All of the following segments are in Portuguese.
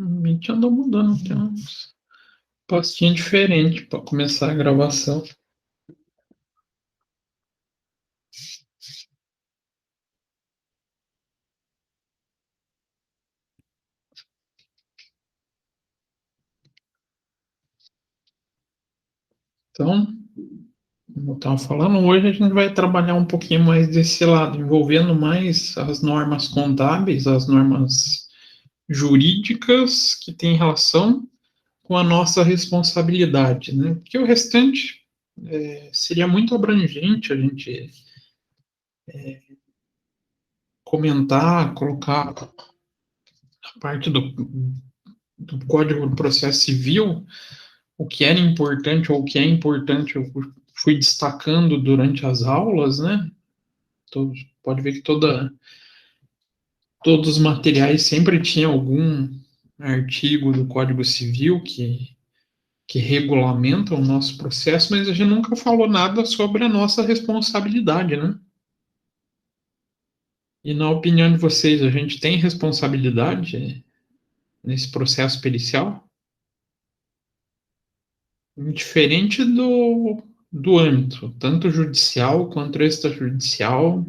O Meet andou mudando, tem uns pastinha diferente para começar a gravação. Então, como eu estava falando, hoje a gente vai trabalhar um pouquinho mais desse lado, envolvendo mais as normas contábeis, as normas jurídicas que têm relação com a nossa responsabilidade, né? Porque o restante seria muito abrangente a gente comentar, colocar a parte do Código do Processo Civil, o que era importante ou o que é importante, eu fui destacando durante as aulas, né? Pode ver que todos os materiais sempre tinha algum artigo do Código Civil que regulamenta o nosso processo, mas a gente nunca falou nada sobre a nossa responsabilidade, né? E na opinião de vocês, a gente tem responsabilidade nesse processo pericial? Diferente do âmbito, tanto judicial quanto extrajudicial.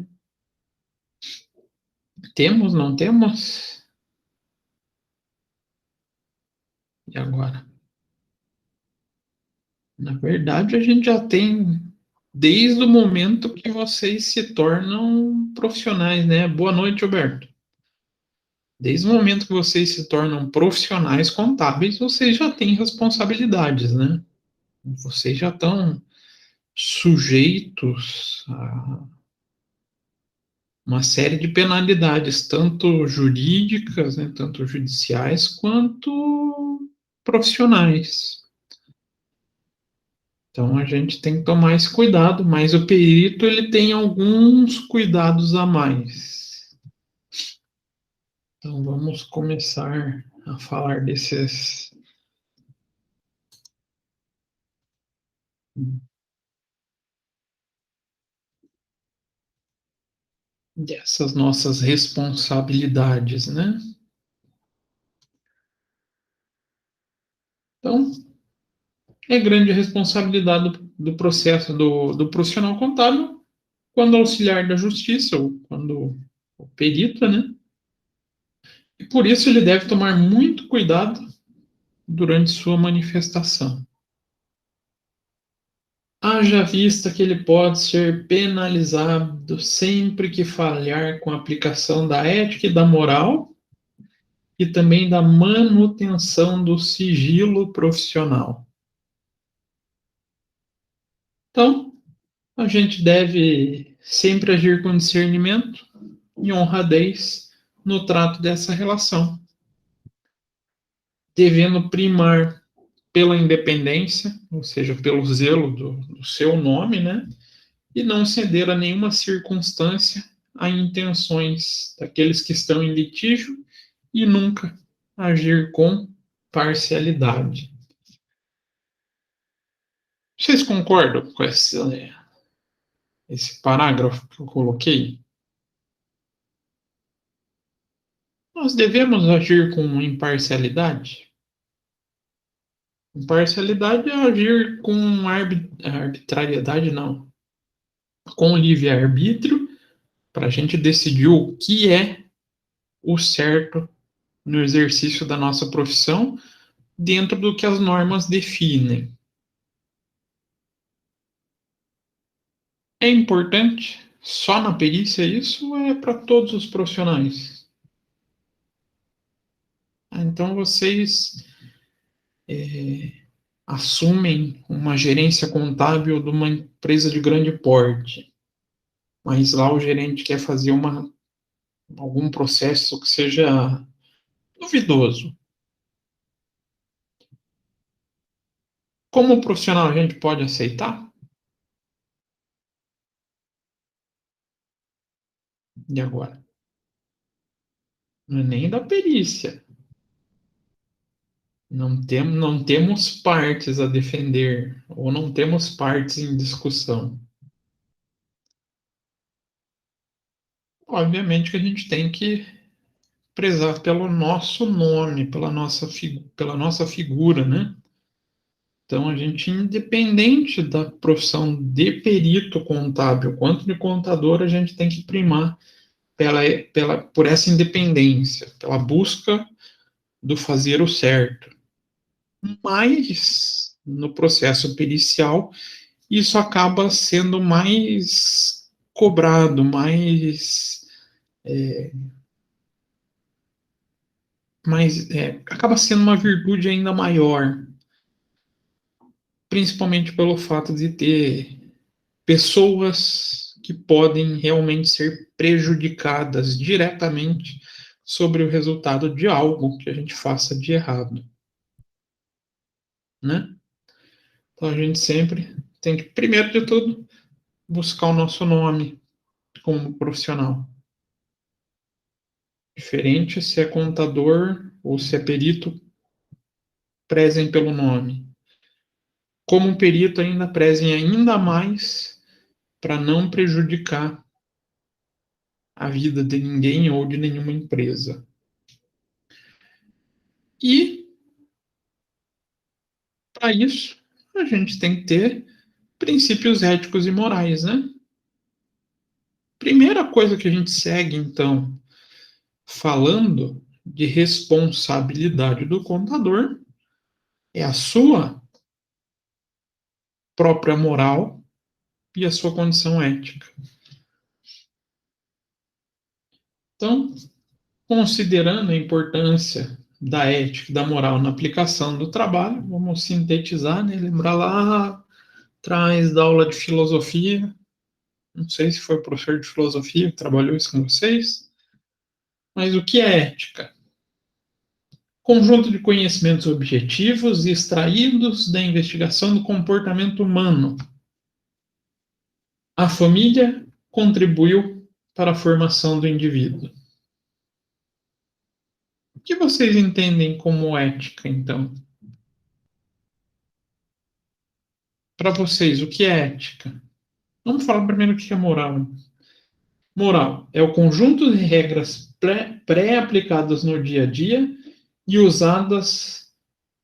Temos, não temos? E agora? Na verdade, a gente já tem desde o momento que vocês se tornam profissionais, né? Boa noite, Alberto. Desde o momento que vocês se tornam profissionais contábeis, vocês já têm responsabilidades, né? Vocês já estão sujeitos a uma série de penalidades, tanto jurídicas, né, tanto judiciais, quanto profissionais. Então a gente tem que tomar esse cuidado, mas o perito ele tem alguns cuidados a mais. Então vamos começar a falar dessas nossas responsabilidades, né? Então, é grande responsabilidade do processo do profissional contábil quando auxiliar da justiça ou quando o perito, né? E por isso ele deve tomar muito cuidado durante sua manifestação. Haja vista que ele pode ser penalizado sempre que falhar com a aplicação da ética e da moral e também da manutenção do sigilo profissional. Então, a gente deve sempre agir com discernimento e honradez no trato dessa relação, devendo primar pela independência, ou seja, pelo zelo do seu nome, né? E não ceder a nenhuma circunstância a intenções daqueles que estão em litígio e nunca agir com parcialidade. Vocês concordam com esse parágrafo que eu coloquei? Nós devemos agir com imparcialidade? Imparcialidade é agir com arbitrariedade, não. Com livre-arbítrio, para a gente decidir o que é o certo no exercício da nossa profissão, dentro do que as normas definem. É importante só na perícia isso ou é para todos os profissionais? Então vocês assumem uma gerência contábil de uma empresa de grande porte, mas lá o gerente quer fazer algum processo que seja duvidoso. Como profissional a gente pode aceitar? E agora? Não é nem da perícia. Não temos partes a defender, ou não temos partes em discussão. Obviamente que a gente tem que prezar pelo nosso nome, pela nossa figura, né? Então, a gente, independente da profissão de perito contábil quanto de contador, a gente tem que primar por essa independência, pela busca do fazer o certo. Mas, no processo pericial, isso acaba sendo mais cobrado, acaba sendo uma virtude ainda maior, principalmente pelo fato de ter pessoas que podem realmente ser prejudicadas diretamente sobre o resultado de algo que a gente faça de errado, né? Então a gente sempre tem que, primeiro de tudo, buscar o nosso nome como profissional. Diferente se é contador ou se é perito, prezem pelo nome. Como perito, ainda prezem ainda mais para não prejudicar a vida de ninguém ou de nenhuma empresa. E, para isso, a gente tem que ter princípios éticos e morais, né? Primeira coisa que a gente segue, então, falando de responsabilidade do contador, é a sua própria moral e a sua condição ética. Então, considerando a importância da ética e da moral na aplicação do trabalho, vamos sintetizar, né? Lembrar lá atrás da aula de filosofia, não sei se foi o professor de filosofia que trabalhou isso com vocês, mas o que é ética? Conjunto de conhecimentos objetivos extraídos da investigação do comportamento humano. A família contribuiu para a formação do indivíduo. O que vocês entendem como ética, então? Para vocês, o que é ética? Vamos falar primeiro o que é moral. Moral é o conjunto de regras pré-aplicadas no dia a dia e usadas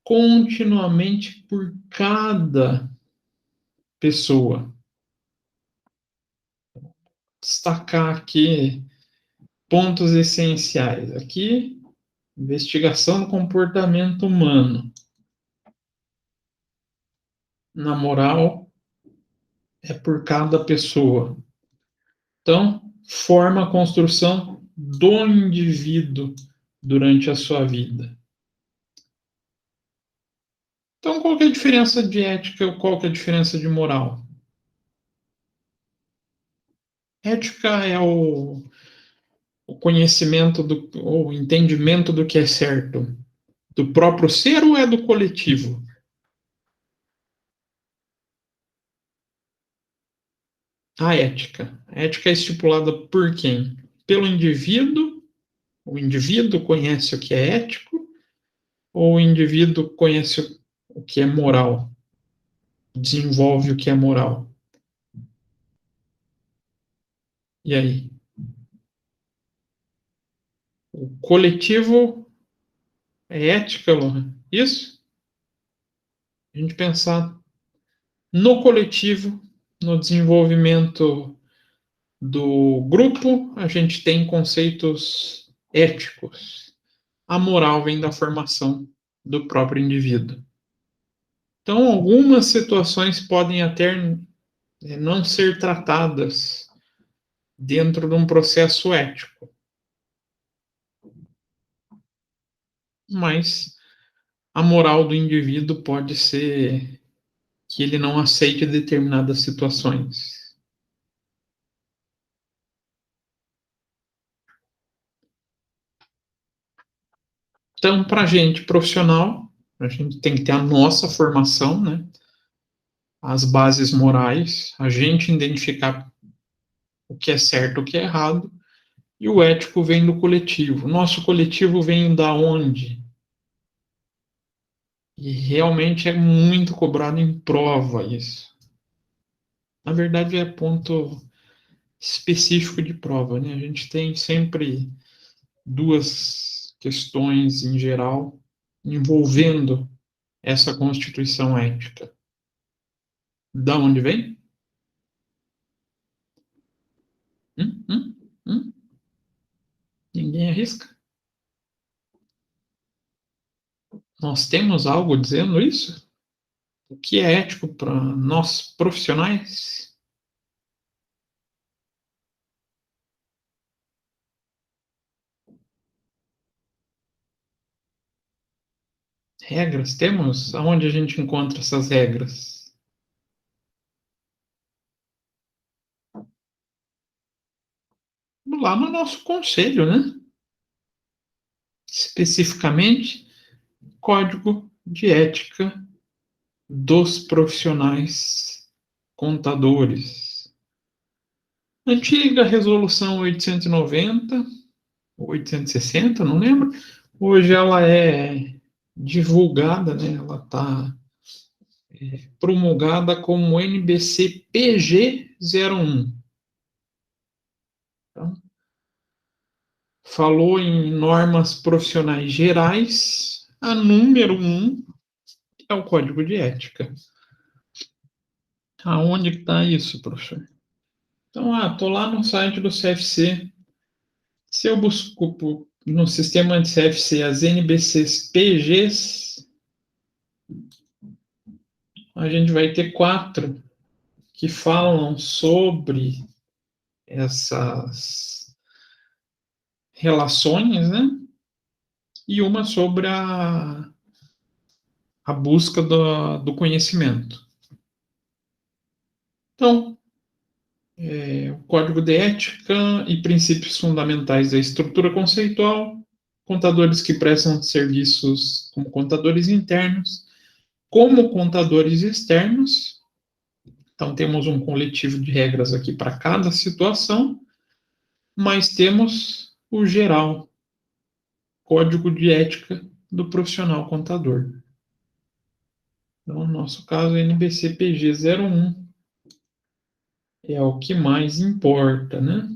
continuamente por cada pessoa. Destacar aqui pontos essenciais. Aqui, investigação do comportamento humano. Na moral, é por cada pessoa. Então, forma a construção do indivíduo durante a sua vida. Então, qual que é a diferença de ética e qual que é a diferença de moral? Ética é o conhecimento ou o entendimento do que é certo do próprio ser ou é do coletivo? A ética. A ética é estipulada por quem? Pelo indivíduo. O indivíduo conhece o que é ético ou o indivíduo conhece o que é moral? Desenvolve o que é moral. E aí? O coletivo é ética, Lohan? Isso? A gente pensar no coletivo, no desenvolvimento do grupo, a gente tem conceitos éticos. A moral vem da formação do próprio indivíduo. Então, algumas situações podem até não ser tratadas dentro de um processo ético, mas a moral do indivíduo pode ser que ele não aceite determinadas situações. Então, para a gente profissional, a gente tem que ter a nossa formação, né? As bases morais, a gente identificar o que é certo, o que é errado, e o ético vem do coletivo. Nosso coletivo vem da onde? E realmente é muito cobrado em prova isso. Na verdade, é ponto específico de prova, né? A gente tem sempre duas questões em geral envolvendo essa constituição ética. Da onde vem? Hum, hum, hum? Ninguém arrisca? Nós temos algo dizendo isso? O que é ético para nós profissionais? Regras temos? Aonde a gente encontra essas regras? Lá no nosso conselho, né? Especificamente, Código de Ética dos Profissionais Contadores. Antiga Resolução 890, 860, não lembro. Hoje ela é divulgada, né? Ela está promulgada como NBC PG01. Então, falou em normas profissionais gerais, a número 1 é o Código de Ética. Aonde está isso, professor? Então, estou lá no site do CFC. Se eu busco no sistema de CFC as NBCs PGs, a gente vai ter 4 que falam sobre essas relações, né? E uma sobre a busca do conhecimento. Então, o Código de Ética e Princípios Fundamentais da Estrutura Conceitual, contadores que prestam serviços como contadores internos, como contadores externos. Então, temos um coletivo de regras aqui para cada situação, mas temos o geral, Código de Ética do Profissional Contador. Então, no nosso caso, NBC-PG 01 é o que mais importa, né?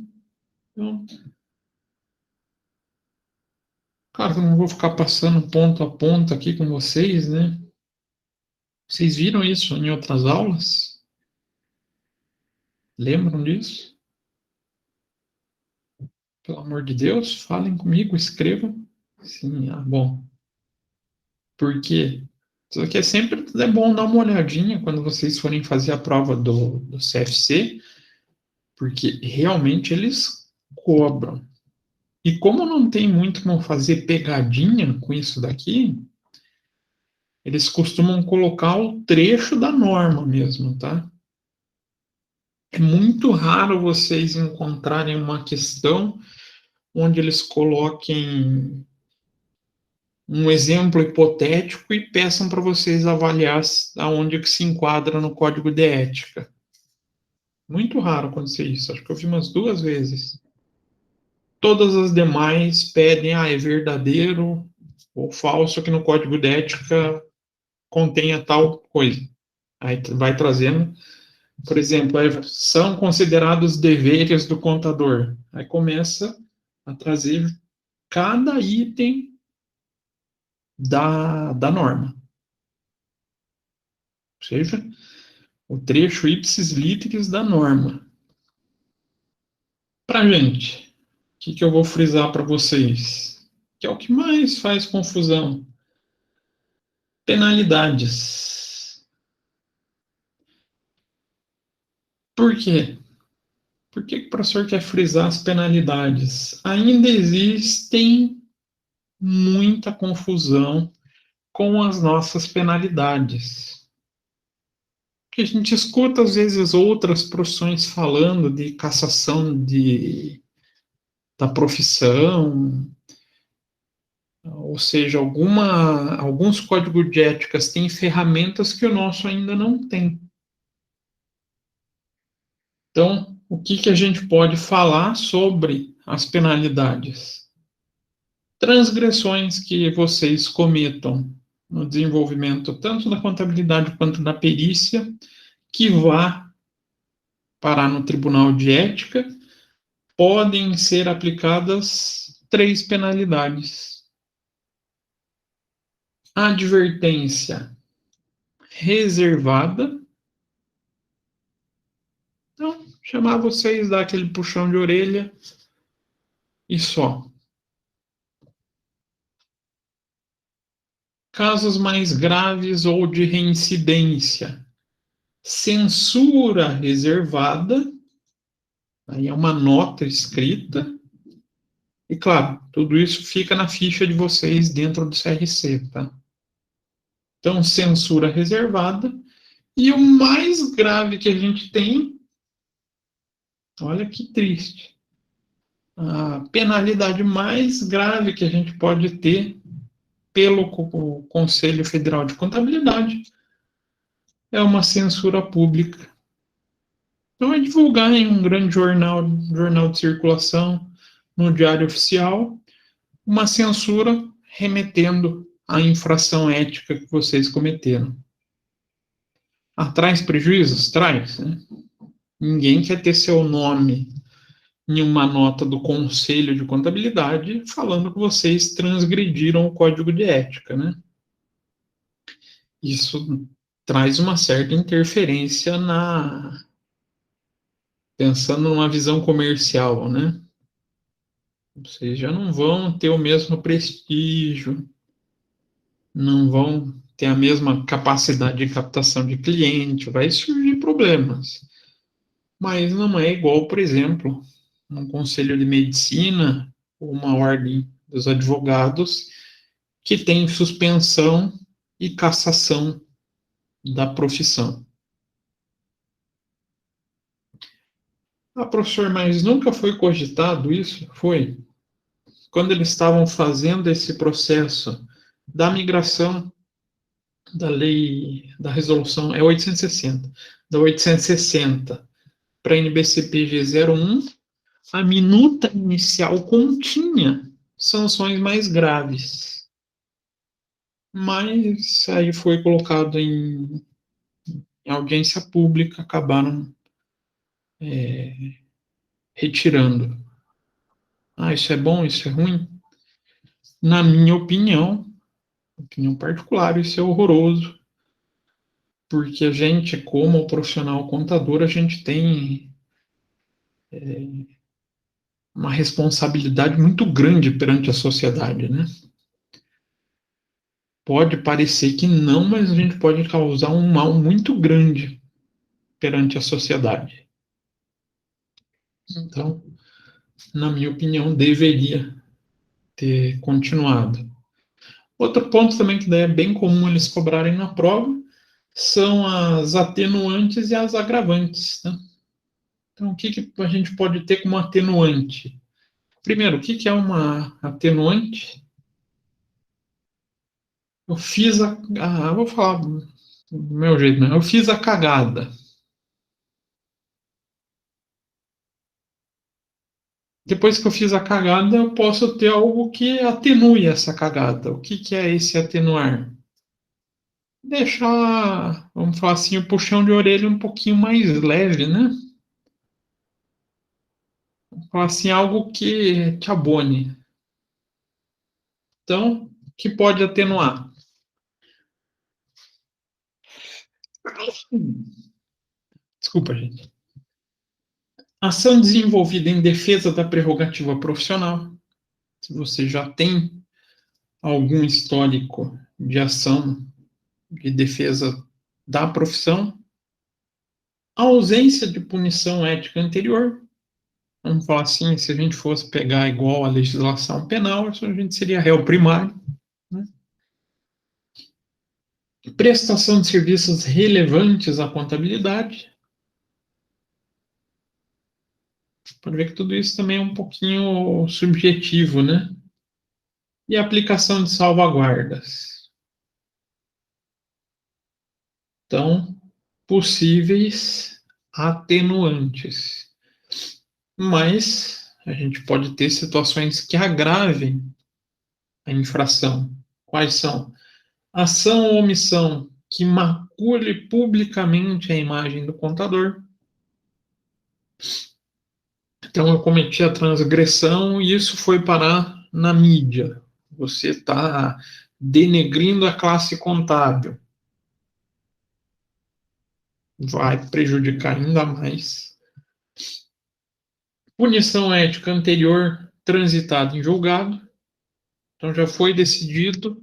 Então, claro que eu não vou ficar passando ponto a ponto aqui com vocês, né? Vocês viram isso em outras aulas? Lembram disso? Pelo amor de Deus, falem comigo, escrevam. Sim, bom. Por quê? Isso aqui sempre é bom dar uma olhadinha quando vocês forem fazer a prova do CFC, porque realmente eles cobram. E como não tem muito como fazer pegadinha com isso daqui, eles costumam colocar o trecho da norma mesmo, tá? É muito raro vocês encontrarem uma questão onde eles coloquem um exemplo hipotético e peçam para vocês avaliar aonde que se enquadra no código de ética. Muito raro acontecer isso, acho que eu vi umas 2 vezes. Todas as demais pedem, é verdadeiro ou falso que no código de ética contenha tal coisa. Aí vai trazendo, por exemplo, são considerados deveres do contador. Aí começa a trazer cada item da norma. Ou seja, o trecho ipsis literis da norma. Para gente, o que eu vou frisar para vocês? Que é o que mais faz confusão. Penalidades. Por quê? Por que o professor quer frisar as penalidades? Ainda existem muita confusão com as nossas penalidades. Que a gente escuta, às vezes, outras profissões falando de cassação da profissão, ou seja, alguns códigos de éticas têm ferramentas que o nosso ainda não tem. Então, o que a gente pode falar sobre as penalidades? Transgressões que vocês cometam no desenvolvimento tanto da contabilidade quanto da perícia, que vá parar no Tribunal de Ética, podem ser aplicadas 3 penalidades. Advertência reservada. Então, chamar vocês, dar aquele puxão de orelha e só. Casos mais graves ou de reincidência. Censura reservada. Aí é uma nota escrita. E, claro, tudo isso fica na ficha de vocês dentro do CRC, tá? Então, censura reservada. E o mais grave que a gente tem, olha que triste, a penalidade mais grave que a gente pode ter pelo Conselho Federal de Contabilidade é uma censura pública. Então, é divulgar em um grande jornal de circulação, no Diário Oficial, uma censura remetendo à infração ética que vocês cometeram. Traz prejuízos? Traz, né? Ninguém quer ter seu nome em uma nota do Conselho de Contabilidade falando que vocês transgrediram o Código de Ética, né? Isso traz uma certa interferência pensando numa visão comercial, né? Vocês já não vão ter o mesmo prestígio, não vão ter a mesma capacidade de captação de cliente, vai surgir problemas. Mas não é igual, por exemplo, um conselho de medicina ou uma ordem dos advogados que tem suspensão e cassação da profissão. Professor, mas nunca foi cogitado isso? Foi. Quando eles estavam fazendo esse processo da migração da lei, da resolução, é 860, da 860 para a NBCPG 01, a minuta inicial continha sanções mais graves. Mas aí foi colocado em audiência pública, acabaram retirando. Isso é bom, isso é ruim? Na minha opinião particular, isso é horroroso, porque a gente, como profissional contador, a gente tem uma responsabilidade muito grande perante a sociedade, né? Pode parecer que não, mas a gente pode causar um mal muito grande perante a sociedade. Então, na minha opinião, deveria ter continuado. Outro ponto também que daí é bem comum eles cobrarem na prova são as atenuantes e as agravantes. Né? Então, o que a gente pode ter como atenuante? Primeiro, o que é uma atenuante? Eu fiz vou falar do meu jeito, né? Eu fiz a cagada. Depois que eu fiz a cagada, eu posso ter algo que atenue essa cagada. O que é esse atenuar? Deixar, vamos falar assim, o puxão de orelha um pouquinho mais leve, né? Vamos falar assim, algo que te abone. Então, que pode atenuar? Desculpa, gente. Ação desenvolvida em defesa da prerrogativa profissional. Se você já tem algum histórico de ação de defesa da profissão, a ausência de punição ética anterior. Vamos falar assim, se a gente fosse pegar igual a legislação penal, a gente seria réu primário. Né? Prestação de serviços relevantes à contabilidade. Pode ver que tudo isso também é um pouquinho subjetivo, né? E aplicação de salvaguardas. Então, possíveis atenuantes. Mas a gente pode ter situações que agravem a infração. Quais são? Ação ou omissão que macule publicamente a imagem do contador. Então, eu cometi a transgressão e isso foi parar na mídia, você está denegrindo a classe contábil, vai prejudicar ainda mais. Punição ética anterior transitada em julgado, então já foi decidido,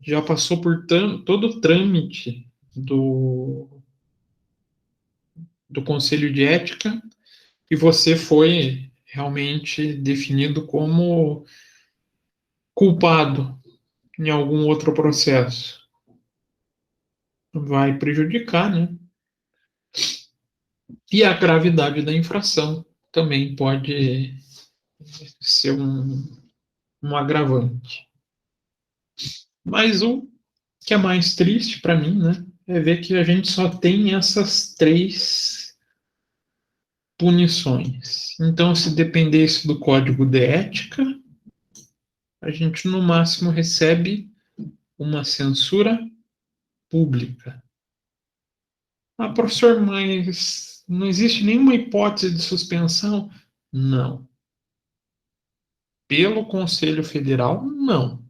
já passou por todo o trâmite do Conselho de Ética e você foi realmente definido como culpado em algum outro processo. Vai prejudicar, né? E a gravidade da infração também pode ser um agravante. Mas o que é mais triste para mim, né, é ver que a gente só tem essas três punições. Então, se dependesse do código de ética, a gente no máximo recebe uma censura pública. Ah, professor, mas não existe nenhuma hipótese de suspensão? Não. Pelo Conselho Federal, não.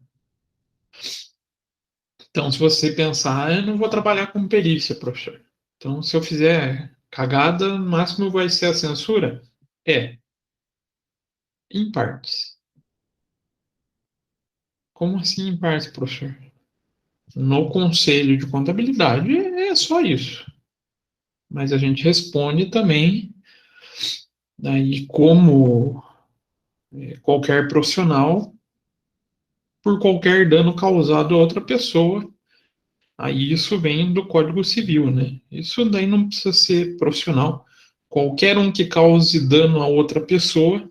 Então, se você pensar, eu não vou trabalhar com perícia, professor. Então, se eu fizer cagada, no máximo vai ser a censura? É, em partes. Como assim em partes, professor? No Conselho de Contabilidade é só isso. Mas a gente responde também, aí, como qualquer profissional, por qualquer dano causado a outra pessoa. Aí isso vem do Código Civil, né? Isso daí não precisa ser profissional. Qualquer um que cause dano a outra pessoa,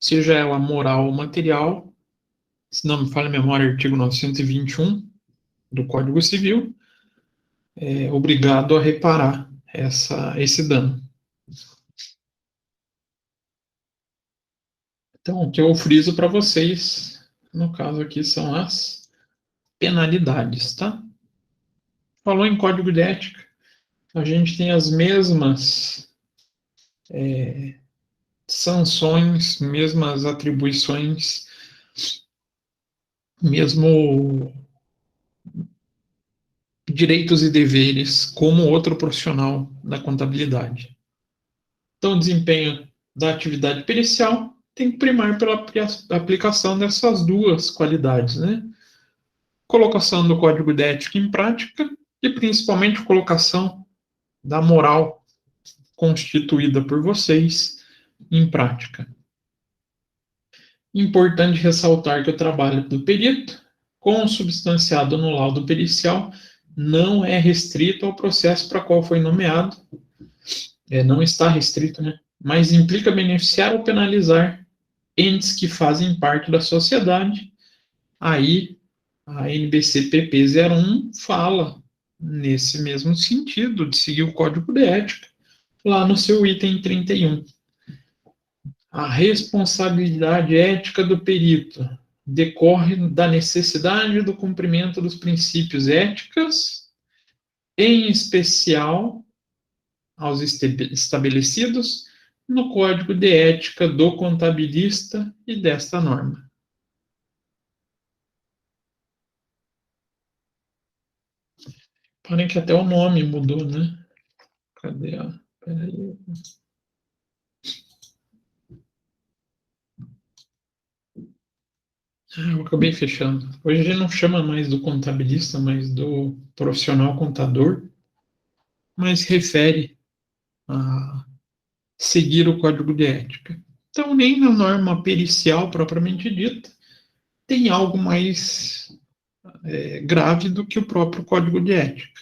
seja ela moral ou material, se não me falha a memória, artigo 921 do Código Civil, é obrigado a reparar esse dano. Então, o que eu friso para vocês, no caso aqui, são as penalidades, tá? Falou em Código de Ética, a gente tem as mesmas sanções, mesmas atribuições, mesmo direitos e deveres como outro profissional da contabilidade. Então, o desempenho da atividade pericial tem que primar pela aplicação dessas duas qualidades, né? Colocação do código de ética em prática e, principalmente, colocação da moral constituída por vocês em prática. Importante ressaltar que o trabalho do perito, consubstanciado no laudo pericial, não é restrito ao processo para qual foi nomeado, não está restrito, né? Mas implica beneficiar ou penalizar entes que fazem parte da sociedade. Aí a NBC-PP 01 fala nesse mesmo sentido, de seguir o Código de Ética, lá no seu item 31. A responsabilidade ética do perito decorre da necessidade do cumprimento dos princípios éticos, em especial aos estabelecidos no Código de Ética do contabilista e desta norma. Parem que até o nome mudou, né? Cadê a... Peraí. Eu acabei fechando. Hoje a gente não chama mais do contabilista, mas do profissional contador, mas refere a seguir o código de ética. Então, nem na norma pericial propriamente dita, tem algo mais grave do que o próprio código de ética.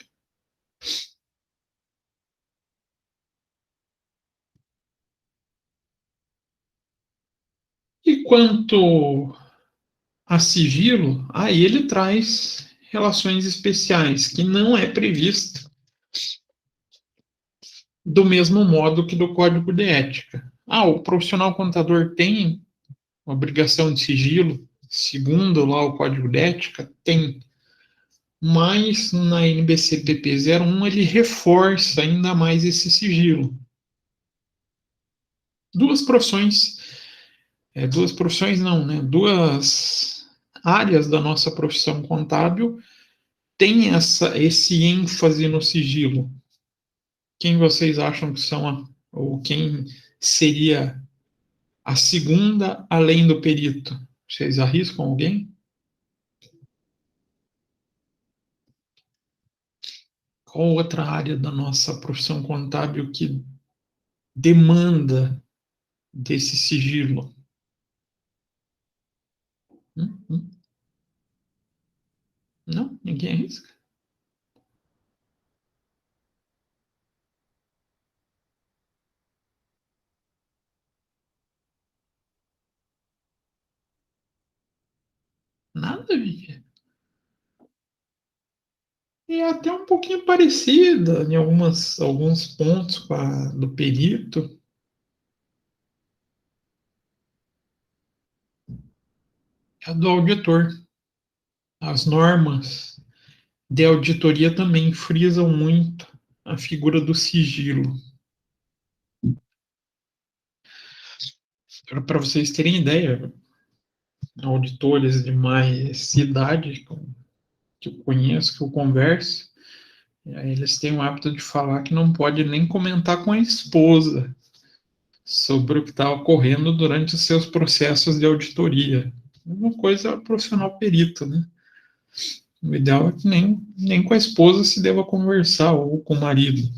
E quanto a sigilo, aí ele traz relações especiais, que não é previsto do mesmo modo que do código de ética. O profissional contador tem obrigação de sigilo, segundo lá o código de ética? Tem. Mas na NBC-PP 01 ele reforça ainda mais esse sigilo. Duas profissões duas profissões não, né? Duas áreas da nossa profissão contábil têm esse ênfase no sigilo. Quem vocês acham que são, ou quem seria a segunda além do perito? Vocês arriscam alguém? Qual outra área da nossa profissão contábil que demanda desse sigilo? Hum? Não? Ninguém arrisca? Nada, Vicky. É até um pouquinho parecida em alguns pontos com a do perito. É a do auditor. As normas de auditoria também frisam muito a figura do sigilo. Para vocês terem ideia, auditores de mais idade que eu conheço, que eu converso, eles têm o hábito de falar que não pode nem comentar com a esposa sobre o que está ocorrendo durante os seus processos de auditoria. Uma coisa é o profissional perito, né? O ideal é que nem com a esposa se deva conversar, ou com o marido,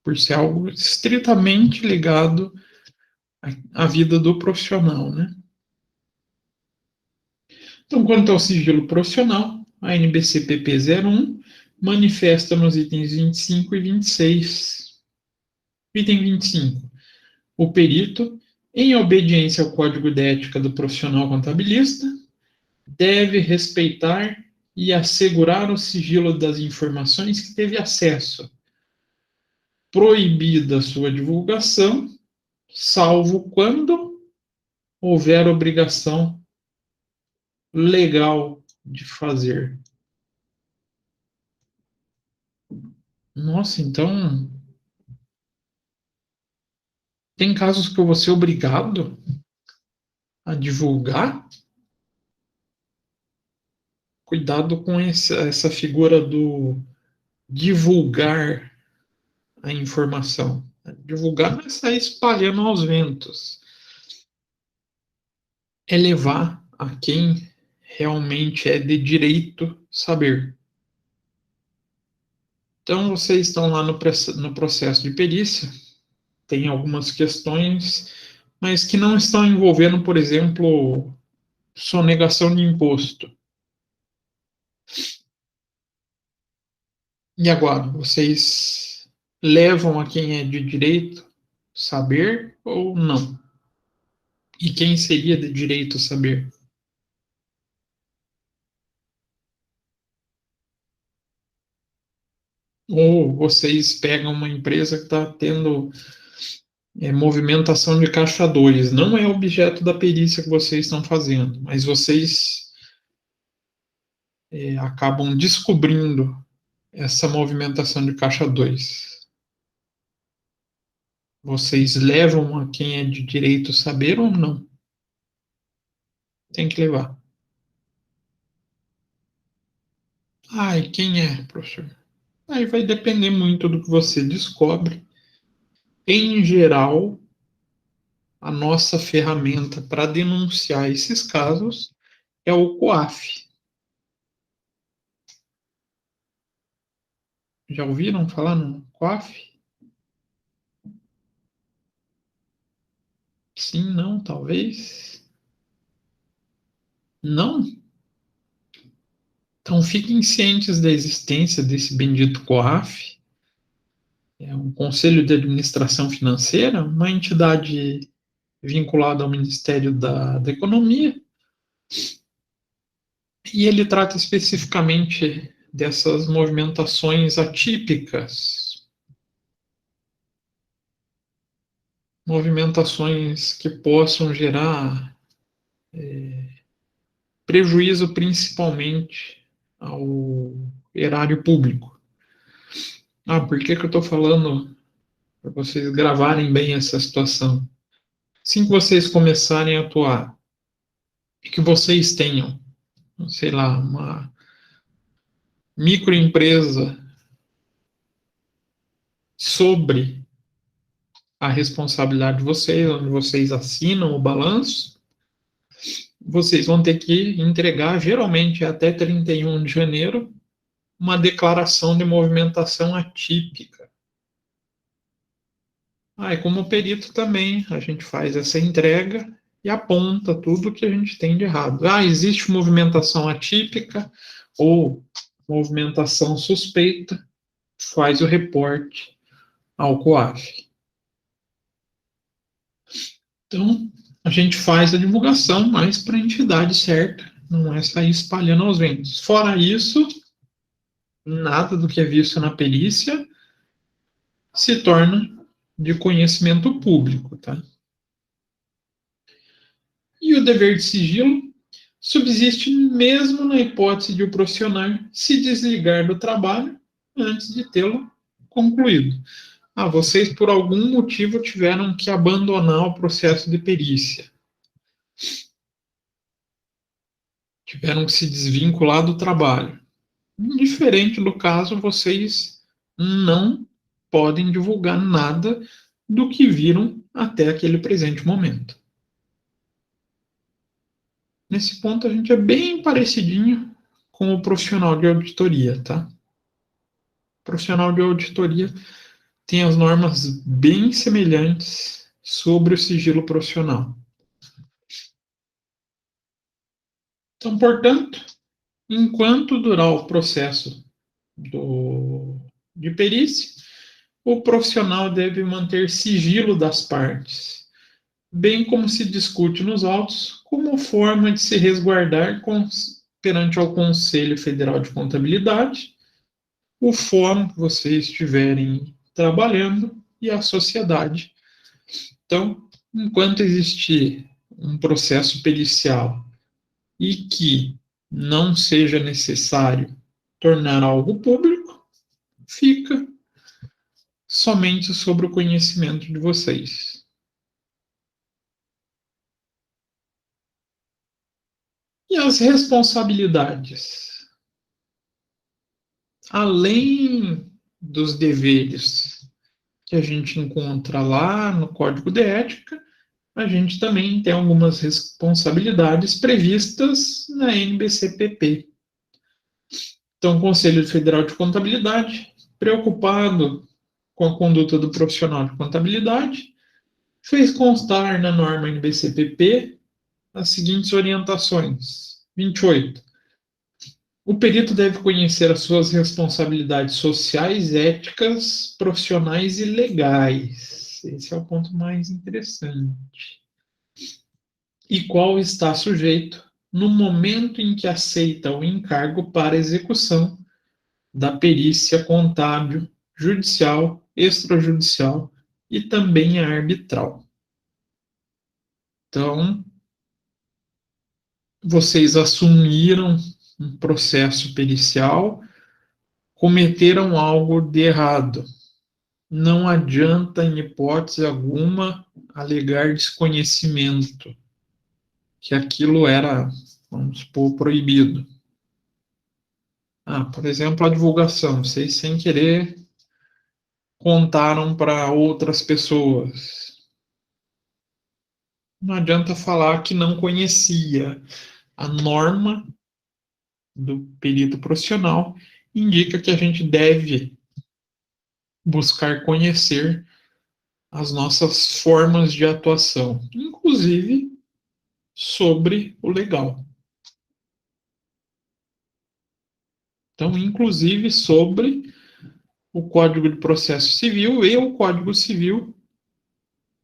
por ser algo estritamente ligado à vida do profissional, né? Então, quanto ao sigilo profissional, a NBC-PP 01 manifesta nos itens 25 e 26. Item 25. O perito, em obediência ao Código de Ética do Profissional Contabilista, deve respeitar e assegurar o sigilo das informações que teve acesso, proibida sua divulgação, salvo quando houver obrigação legal de fazer. Nossa, então tem casos que eu vou ser obrigado a divulgar? Cuidado com essa figura do divulgar a informação. Divulgar não é sair espalhando aos ventos. É levar a quem realmente é de direito saber. Então, vocês estão lá no processo de perícia, tem algumas questões, mas que não estão envolvendo, por exemplo, sonegação de imposto. E agora, vocês levam a quem é de direito saber ou não? E quem seria de direito saber? Ou vocês pegam uma empresa que está tendo movimentação de caixa 2, não é objeto da perícia que vocês estão fazendo, mas vocês acabam descobrindo essa movimentação de caixa 2. Vocês levam a quem é de direito saber ou não? Tem que levar. Ah, e quem é, professor? Aí vai depender muito do que você descobre. Em geral, a nossa ferramenta para denunciar esses casos é o COAF. Já ouviram falar no COAF? Sim, não, talvez. Não? Então fiquem cientes da existência desse bendito COAF. É um conselho de administração financeira, uma entidade vinculada ao Ministério da Economia, e ele trata especificamente dessas movimentações atípicas, movimentações que possam gerar prejuízo principalmente ao erário público. Ah, por que eu estou falando para vocês gravarem bem essa situação? Assim que vocês começarem a atuar, e que vocês tenham, sei lá, uma microempresa sobre a responsabilidade de vocês, onde vocês assinam o balanço, vocês vão ter que entregar, geralmente até 31 de janeiro, uma declaração de movimentação atípica. E como perito também, a gente faz essa entrega e aponta tudo que a gente tem de errado. Existe movimentação atípica ou movimentação suspeita, faz o reporte ao COAF. Então, a gente faz a divulgação, mas para a entidade certa, não é sair espalhando aos ventos. Fora isso, nada do que é visto na perícia se torna de conhecimento público, tá? E o dever de sigilo subsiste mesmo na hipótese de o profissional se desligar do trabalho antes de tê-lo concluído. Vocês por algum motivo tiveram que abandonar o processo de perícia. Tiveram que se desvincular do trabalho. Diferente do caso, vocês não podem divulgar nada do que viram até aquele presente momento. Nesse ponto, a gente é bem parecidinho com o profissional de auditoria, tá? O profissional de auditoria tem as normas bem semelhantes sobre o sigilo profissional. Então, portanto, enquanto durar o processo de perícia, o profissional deve manter sigilo das partes, bem como se discute nos autos, como forma de se resguardar perante ao Conselho Federal de Contabilidade, o fórum que vocês estiverem trabalhando e a sociedade. Então, enquanto existir um processo pericial e que não seja necessário tornar algo público, fica somente sobre o conhecimento de vocês. E as responsabilidades? Além dos deveres que a gente encontra lá no Código de Ética, a gente também tem algumas responsabilidades previstas na NBCPP. Então, o Conselho Federal de Contabilidade, preocupado com a conduta do profissional de contabilidade, fez constar na norma NBCPP as seguintes orientações. 28. O perito deve conhecer as suas responsabilidades sociais, éticas, profissionais e legais. Esse é o ponto mais interessante. E qual está sujeito no momento em que aceita o encargo para execução da perícia contábil, judicial, extrajudicial e também a arbitral. Então, vocês assumiram um processo pericial, cometeram algo de errado. Não adianta, em hipótese alguma, alegar desconhecimento, que aquilo era, vamos supor, proibido. Por exemplo, a divulgação. Vocês, sem querer, contaram para outras pessoas. Não adianta falar que não conhecia. A norma do perito profissional indica que a gente deve buscar conhecer as nossas formas de atuação, inclusive sobre o legal. Então, inclusive sobre o Código de Processo Civil e o Código Civil,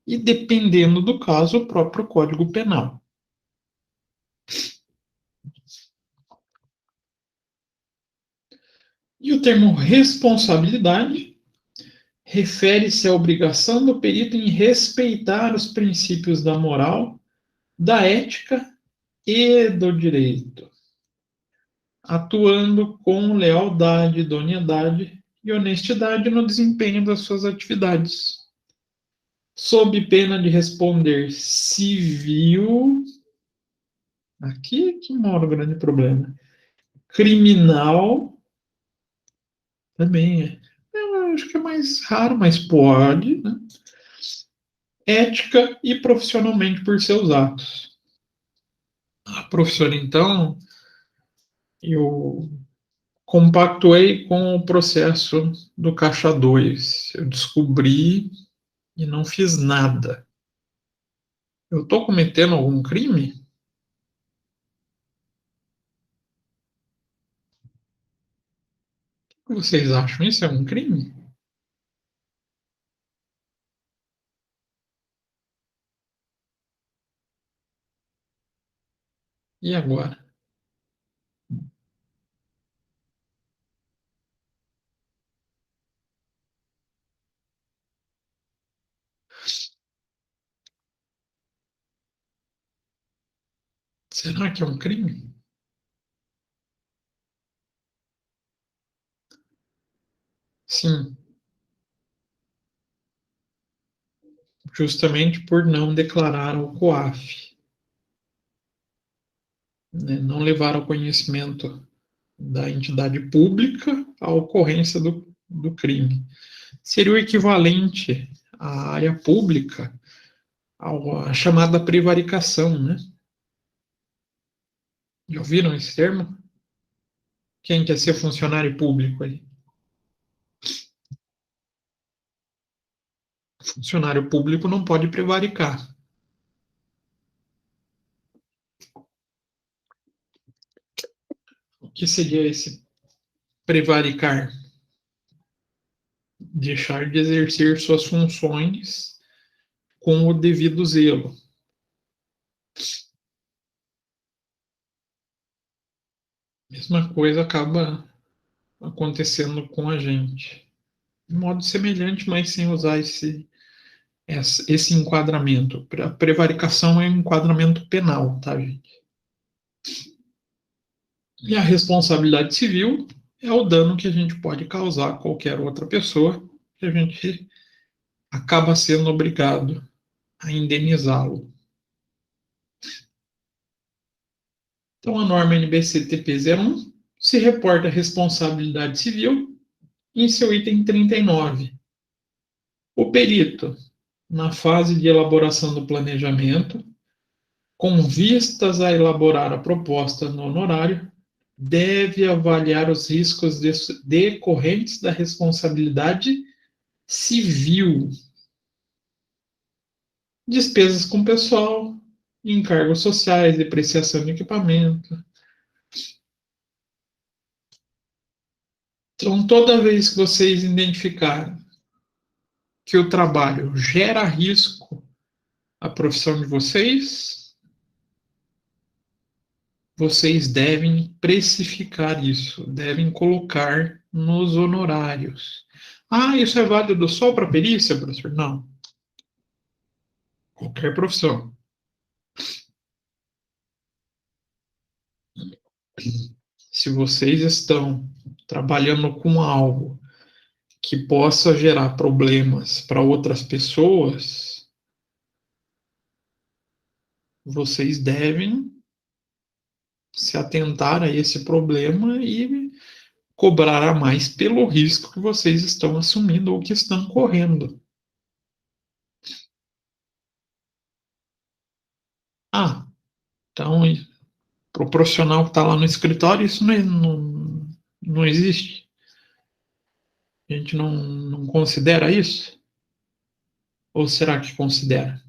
e dependendo do caso, o próprio Código Penal. E o termo responsabilidade refere-se à obrigação do perito em respeitar os princípios da moral, da ética e do direito, atuando com lealdade, idoneidade e honestidade no desempenho das suas atividades. sob pena de responder civil. Aqui que mora o grande problema. Criminal, também é. Eu acho que é mais raro, mas pode, né? Ética e profissionalmente por seus atos. A professora, então, eu compactuei com o processo do Caixa 2. Eu descobri e não fiz nada. Eu estou cometendo algum crime? O que vocês acham? Isso é um crime? E agora? Será que é um crime? Sim, justamente por não declarar ao COAF, né? Não levar ao conhecimento da entidade pública a ocorrência do crime. Seria o equivalente à área pública, à chamada prevaricação, né? Já ouviram esse termo? Quem quer ser funcionário público aí? Funcionário público não pode prevaricar. O que seria esse prevaricar? Deixar de exercer suas funções com o devido zelo. Mesma coisa acaba acontecendo com a gente. De modo semelhante, mas sem usar esse enquadramento. A prevaricação é um enquadramento penal, tá, gente? E a responsabilidade civil é o dano que a gente pode causar a qualquer outra pessoa, que a gente acaba sendo obrigado a indenizá-lo. Então, a norma NBC-TP01 se reporta a responsabilidade civil em seu item 39. O perito, na fase de elaboração do planejamento, com vistas a elaborar a proposta no honorário, deve avaliar os riscos decorrentes da responsabilidade civil, despesas com pessoal, encargos sociais, depreciação de equipamento. Então, toda vez que vocês identificarem que o trabalho gera risco à profissão de vocês, vocês devem precificar isso, devem colocar nos honorários. Ah, isso é válido só para perícia, professor? Não. Qualquer profissão. Se vocês estão trabalhando com algo que possa gerar problemas para outras pessoas, vocês devem se atentar a esse problema e cobrar a mais pelo risco que vocês estão assumindo ou que estão correndo. Ah, então, para o profissional que está lá no escritório, isso não existe. A gente não considera isso? Ou será que considera?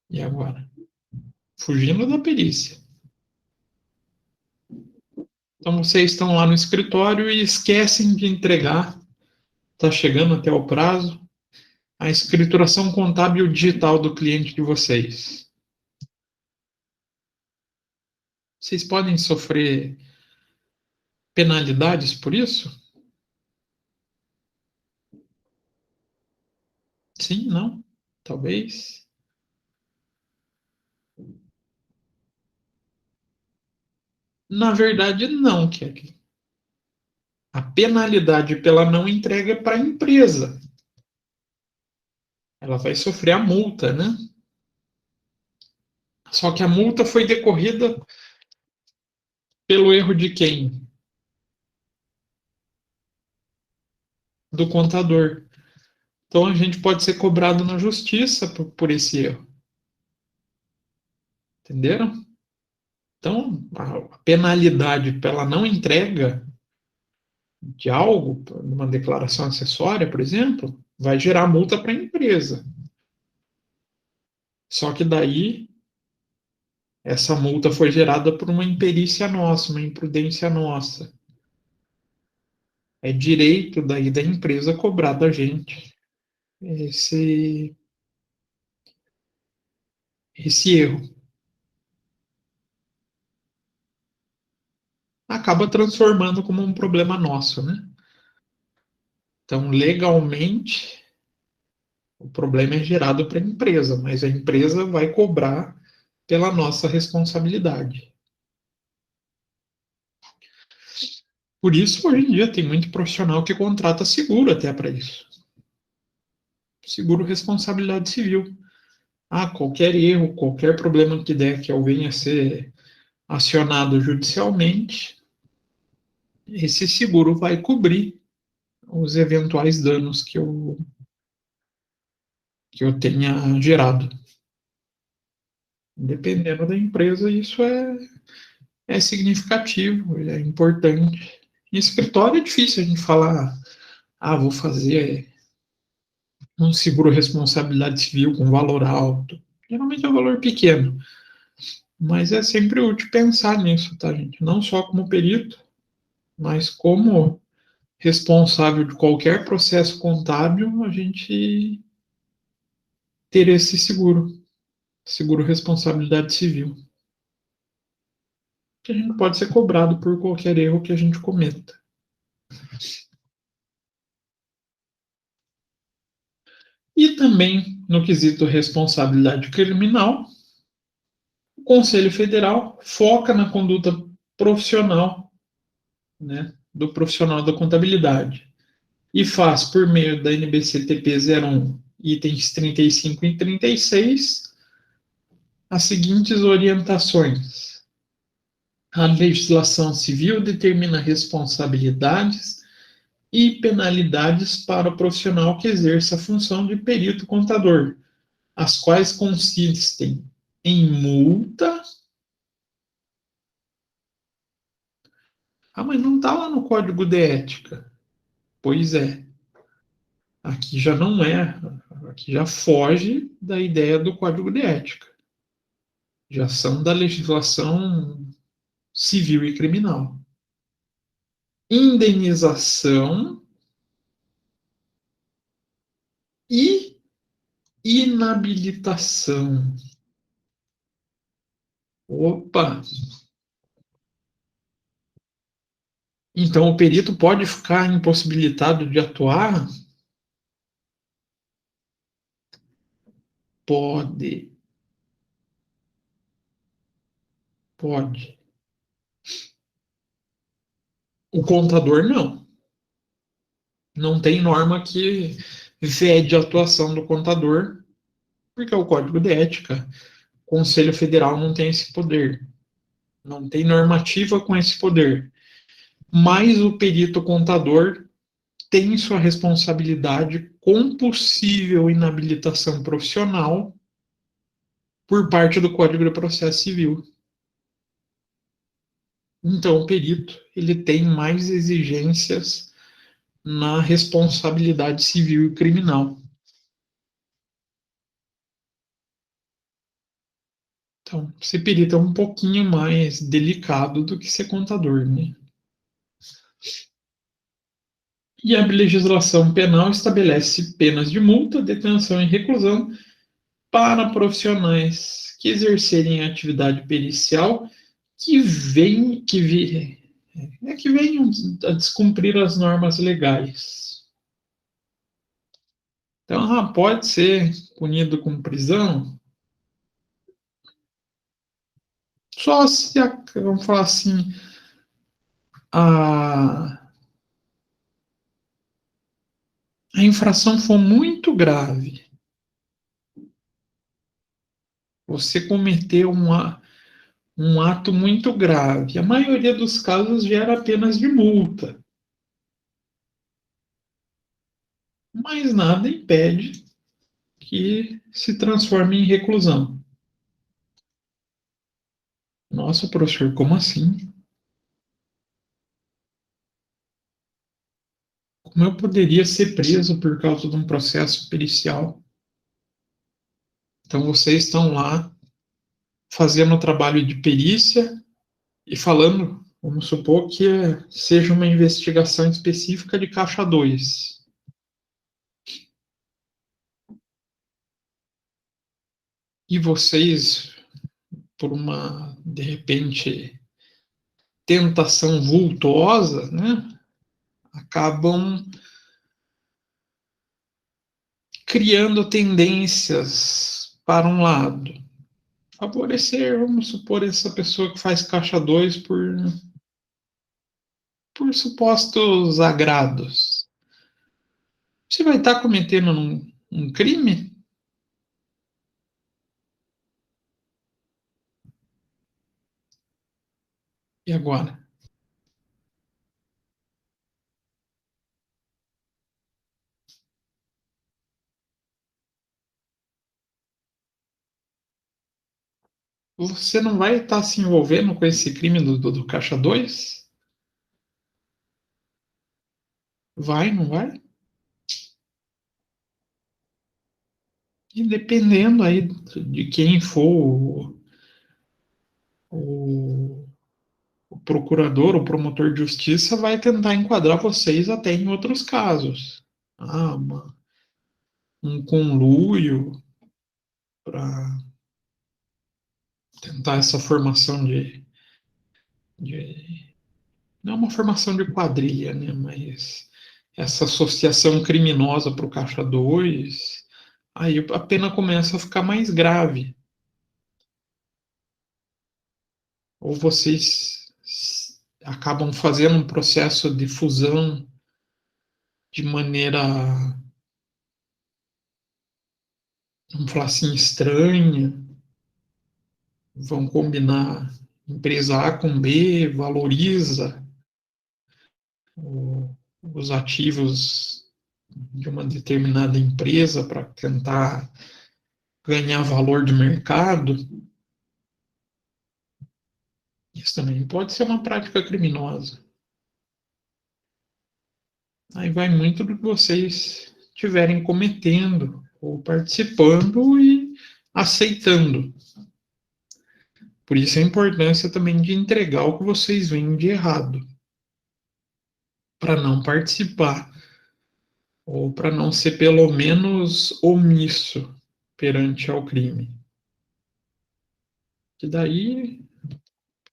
E agora? Fugindo da perícia. Então, vocês estão lá no escritório e esquecem de entregar, está chegando até o prazo, a escrituração contábil digital do cliente de vocês. Vocês podem sofrer penalidades por isso? Sim, não? Talvez. Na verdade, não, Kelly. A penalidade pela não entrega é para a empresa. Ela vai sofrer a multa, né? Só que a multa foi decorrida pelo erro de quem? Do contador. Então a gente pode ser cobrado na justiça por esse erro. Entenderam? Então, a penalidade pela não entrega de algo, numa declaração acessória, por exemplo, vai gerar multa para a empresa. Só que daí, essa multa foi gerada por uma imperícia nossa, uma imprudência nossa. É direito daí da empresa cobrar da gente esse, esse erro. Acaba transformando como um problema nosso, né? Então, legalmente, o problema é gerado para a empresa, mas a empresa vai cobrar pela nossa responsabilidade. Por isso, hoje em dia, tem muito profissional que contrata seguro até para isso. Seguro responsabilidade civil. Ah, qualquer erro, qualquer problema que der que eu venha a ser acionado judicialmente, esse seguro vai cobrir os eventuais danos que eu tenha gerado. Dependendo da empresa, isso é significativo, é importante. Em escritório é difícil a gente falar, vou fazer um seguro responsabilidade civil com valor alto. Geralmente é um valor pequeno, mas é sempre útil pensar nisso, tá, gente? Não só como perito, mas como responsável de qualquer processo contábil, a gente ter esse seguro responsabilidade civil, que a gente pode ser cobrado por qualquer erro que a gente cometa. E também, no quesito responsabilidade criminal, o Conselho Federal foca na conduta profissional, né, do profissional da contabilidade e faz, por meio da NBC-TP 01, itens 35 e 36, as seguintes orientações. A legislação civil determina responsabilidades e penalidades para o profissional que exerça a função de perito contador, as quais consistem em multa. Mas não está lá no Código de Ética. Pois é, aqui já não é, aqui já foge da ideia do Código de Ética. Já são da legislação civil e criminal. Indenização e inabilitação. Opa! Então o perito pode ficar impossibilitado de atuar? Pode, pode. O contador não. Não tem norma que vede a atuação do contador, porque é o Código de Ética. O Conselho Federal não tem esse poder. Não tem normativa com esse poder. Mas o perito contador tem sua responsabilidade com possível inabilitação profissional por parte do Código de Processo Civil. Então, o perito ele tem mais exigências na responsabilidade civil e criminal. Então, ser perito é um pouquinho mais delicado do que ser contador, né? E a legislação penal estabelece penas de multa, detenção e reclusão para profissionais que exercerem atividade pericial que venham a descumprir as normas legais. Então, pode ser punido com prisão só se, vamos falar assim, a, a infração for muito grave, você cometeu um ato muito grave, a maioria dos casos gera apenas de multa, mas nada impede que se transforme em reclusão. Nossa, professor, como assim? Como eu poderia ser preso por causa de um processo pericial? Então, vocês estão lá fazendo o trabalho de perícia e falando, vamos supor que seja uma investigação específica de caixa 2. E vocês, por uma, de repente, tentação vultuosa, né, acabam criando tendências para um lado. Favorecer, vamos supor, essa pessoa que faz caixa 2 por supostos agrados. Você vai estar cometendo um crime? E agora? Você não vai estar se envolvendo com esse crime do Caixa 2? Vai, não vai? E dependendo aí de quem for o, o procurador, o promotor de justiça, vai tentar enquadrar vocês até em outros casos. Ah, um conluio para tentar essa formação de. Não é uma formação de quadrilha, né? Mas essa associação criminosa para o Caixa 2, aí a pena começa a ficar mais grave. Ou vocês acabam fazendo um processo de fusão de maneira, vamos falar assim, estranha, vão combinar empresa A com B, valoriza os ativos de uma determinada empresa para tentar ganhar valor de mercado. Isso também pode ser uma prática criminosa. Aí vai muito do que vocês estiverem cometendo ou participando e aceitando. Por isso a importância também de entregar o que vocês veem de errado, para não participar, ou para não ser pelo menos omisso perante ao crime. Que daí o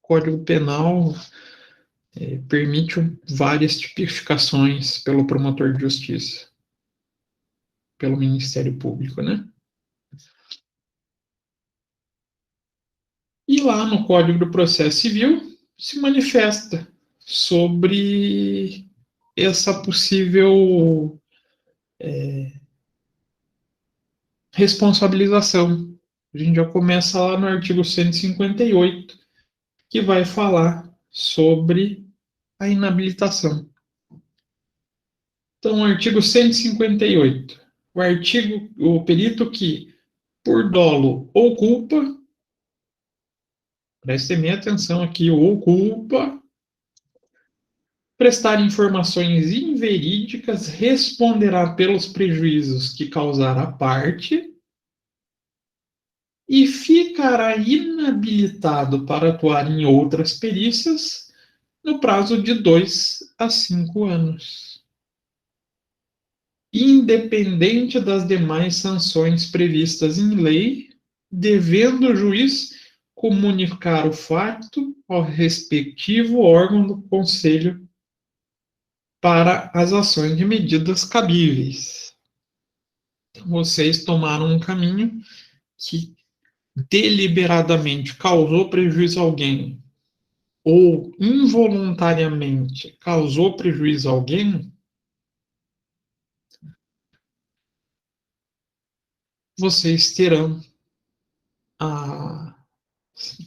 Código Penal permite várias tipificações pelo promotor de justiça, pelo Ministério Público, né? E lá no Código do Processo Civil se manifesta sobre essa possível responsabilização. A gente já começa lá no artigo 158, que vai falar sobre a inabilitação. Então, artigo 158. O perito que, por dolo ou culpa, prestem bem atenção aqui, ou culpa, prestar informações inverídicas, responderá pelos prejuízos que causar a parte e ficará inabilitado para atuar em outras perícias no prazo de 2 a 5 anos, independente das demais sanções previstas em lei, devendo o juiz comunicar o fato ao respectivo órgão do Conselho para as ações de medidas cabíveis. Então, vocês tomaram um caminho que deliberadamente causou prejuízo a alguém ou involuntariamente causou prejuízo a alguém, vocês terão a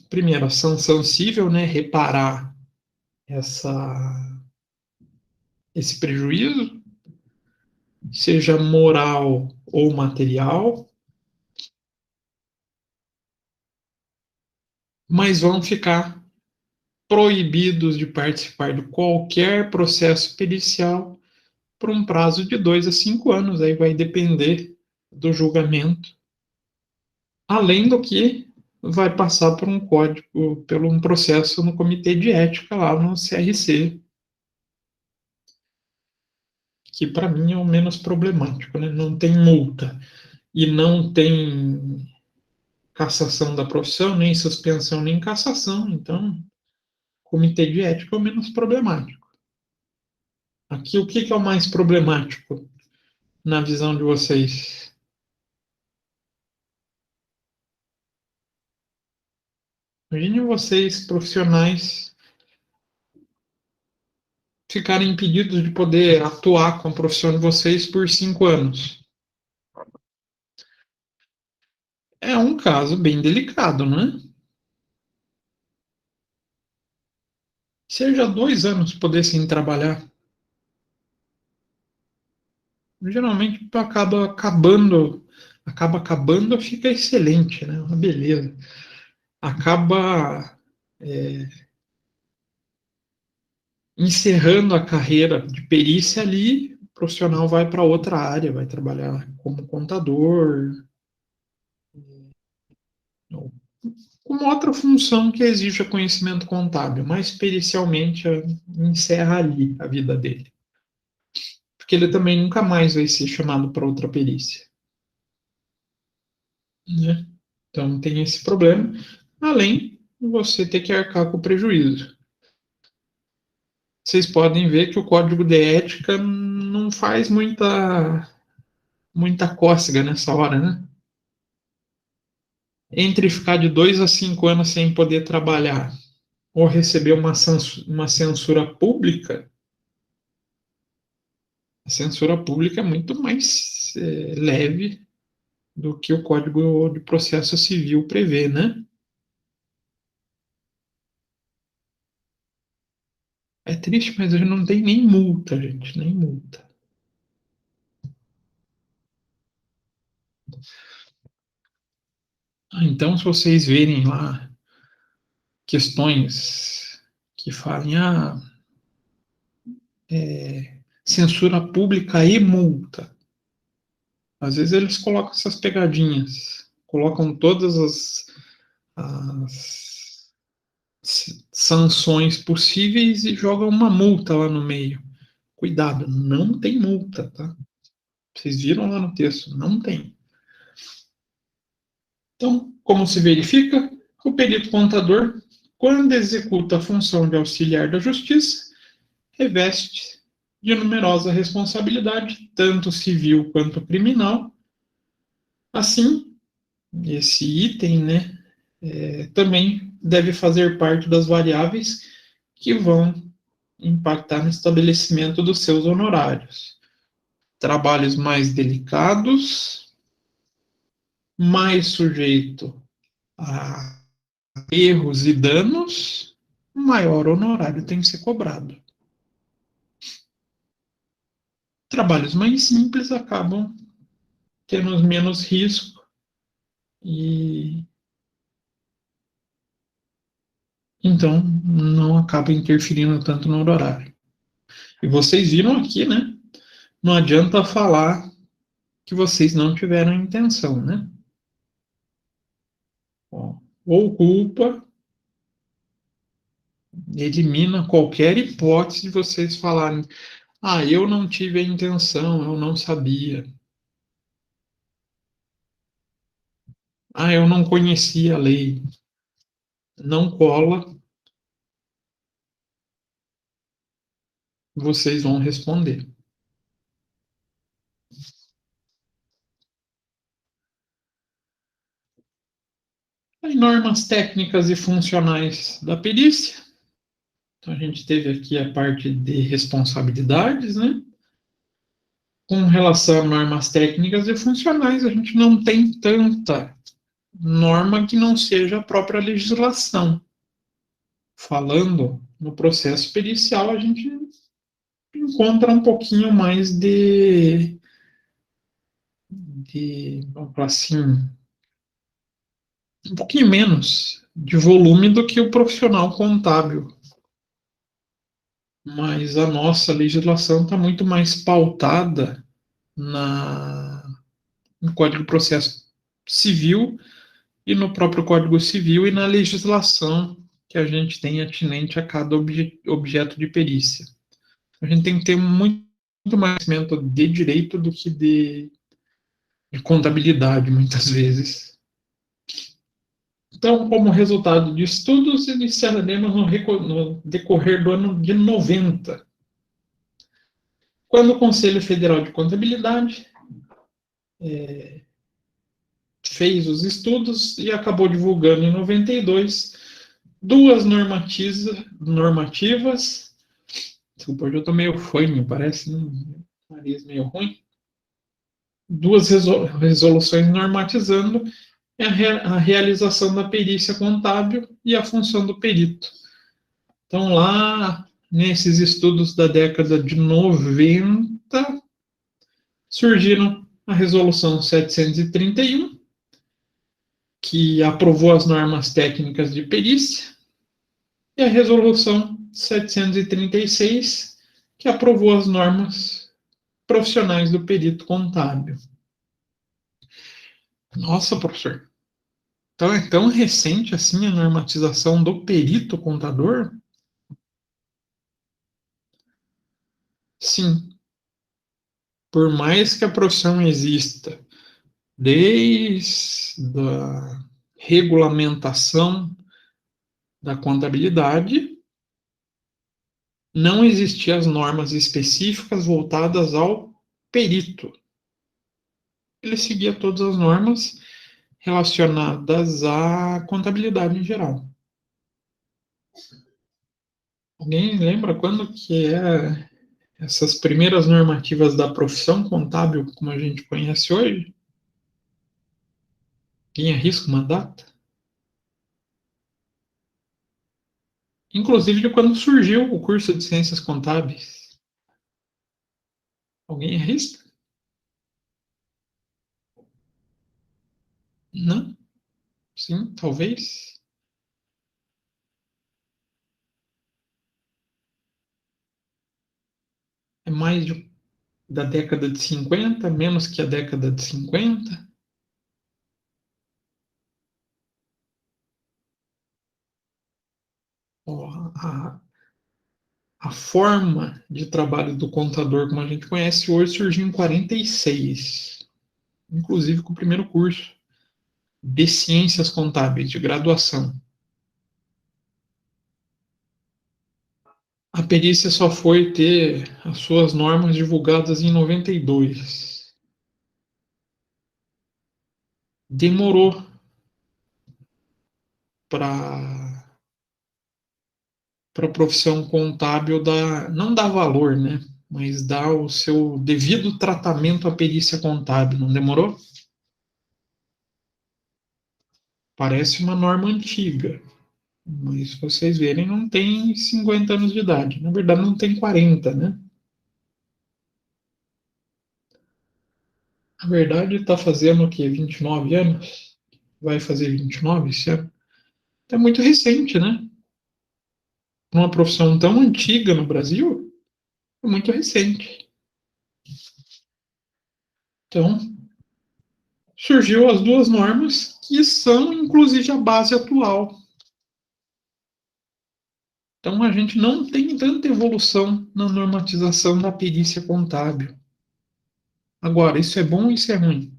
primeira sanção civil, né, reparar esse prejuízo, seja moral ou material, mas vão ficar proibidos de participar de qualquer processo pericial por um prazo de 2 a 5 anos. Aí vai depender do julgamento. Além do que vai passar por um código, por um processo no comitê de ética lá no CRC, que para mim é o menos problemático, né? Não tem multa e não tem cassação da profissão, nem suspensão, nem cassação. Então, comitê de ética é o menos problemático. Aqui, o que é o mais problemático na visão de vocês? Imagine vocês, profissionais, ficarem impedidos de poder atuar com a profissão de vocês por 5 anos. É um caso bem delicado, não é? Seja 2 anos poder sem trabalhar. Geralmente acaba acabando, fica excelente, né? Uma beleza. Acaba encerrando a carreira de perícia ali, o profissional vai para outra área, vai trabalhar como contador, ou como outra função que exija conhecimento contábil, mas pericialmente encerra ali a vida dele. Porque ele também nunca mais vai ser chamado para outra perícia. Né? Então tem esse problema, além de você ter que arcar com o prejuízo. Vocês podem ver que o código de ética não faz muita cócega nessa hora, né? Entre ficar de 2 a 5 anos sem poder trabalhar ou receber uma censura pública, a censura pública é muito mais leve do que o Código de Processo Civil prevê, né? É triste, mas hoje não tem nem multa, gente, nem multa. Então, se vocês verem lá questões que falem, censura pública e multa, às vezes eles colocam essas pegadinhas, colocam todas as sanções possíveis e jogam uma multa lá no meio. Cuidado, não tem multa, tá? Vocês viram lá no texto, não tem. Então, como se verifica? O perito contador, quando executa a função de auxiliar da justiça, reveste de numerosa responsabilidade, tanto civil quanto criminal. Assim, esse item, né, também deve fazer parte das variáveis que vão impactar no estabelecimento dos seus honorários. Trabalhos mais delicados, mais sujeito a erros e danos, maior honorário tem que ser cobrado. Trabalhos mais simples acabam tendo menos risco e então não acaba interferindo tanto no horário. E vocês viram aqui, né? Não adianta falar que vocês não tiveram intenção, né? Ou culpa elimina qualquer hipótese de vocês falarem: eu não tive a intenção, eu não sabia. Eu não conhecia a lei. Não cola, vocês vão responder. Aí, normas técnicas e funcionais da perícia. Então, a gente teve aqui a parte de responsabilidades, né? Com relação a normas técnicas e funcionais, a gente não tem tanta norma que não seja a própria legislação. Falando no processo pericial, a gente encontra um pouquinho mais vamos falar assim, um pouquinho menos de volume do que o profissional contábil. Mas a nossa legislação está muito mais pautada no Código de Processo Civil e no próprio Código Civil e na legislação que a gente tem atinente a cada objeto de perícia. A gente tem que ter muito mais conhecimento de direito do que de contabilidade, muitas vezes. Então, como resultado de estudos, iniciaremos no decorrer do ano de 90, quando o Conselho Federal de Contabilidade fez os estudos e acabou divulgando em 92 duas normativas. Desculpa, hoje eu estou meio fanho, parece um nariz meio ruim. Duas resoluções normatizando a realização da perícia contábil e a função do perito. Então, lá, nesses estudos da década de 90, surgiram a Resolução 731, que aprovou as normas técnicas de perícia, e a Resolução 736, que aprovou as normas profissionais do perito contábil. Nossa, professor, então é tão recente assim a normatização do perito contador? Sim, por mais que a profissão exista desde a regulamentação da contabilidade, não existiam as normas específicas voltadas ao perito. Ele seguia todas as normas relacionadas à contabilidade em geral. Alguém lembra quando que é essas primeiras normativas da profissão contábil, como a gente conhece hoje? Quem arrisca uma data? Inclusive de quando surgiu o curso de Ciências Contábeis. Alguém arrisca? Não? Sim, talvez. É mais da década de 50, menos que a década de 50. A forma de trabalho do contador, como a gente conhece hoje, surgiu em 46, inclusive com o primeiro curso de Ciências Contábeis, de graduação. A perícia só foi ter as suas normas divulgadas em 92. Demorou para a profissão contábil não dar valor, né? Mas dar o seu devido tratamento à perícia contábil, não demorou? Parece uma norma antiga, mas se vocês verem, não tem 50 anos de idade. Na verdade, não tem 40, né? Na verdade, está fazendo o quê? 29 anos? Vai fazer 29 esse ano? É muito recente, né? Uma profissão tão antiga no Brasil, é muito recente. Então, surgiu as duas normas, que são, inclusive, a base atual. Então, a gente não tem tanta evolução na normatização da perícia contábil. Agora, isso é bom ou isso é ruim?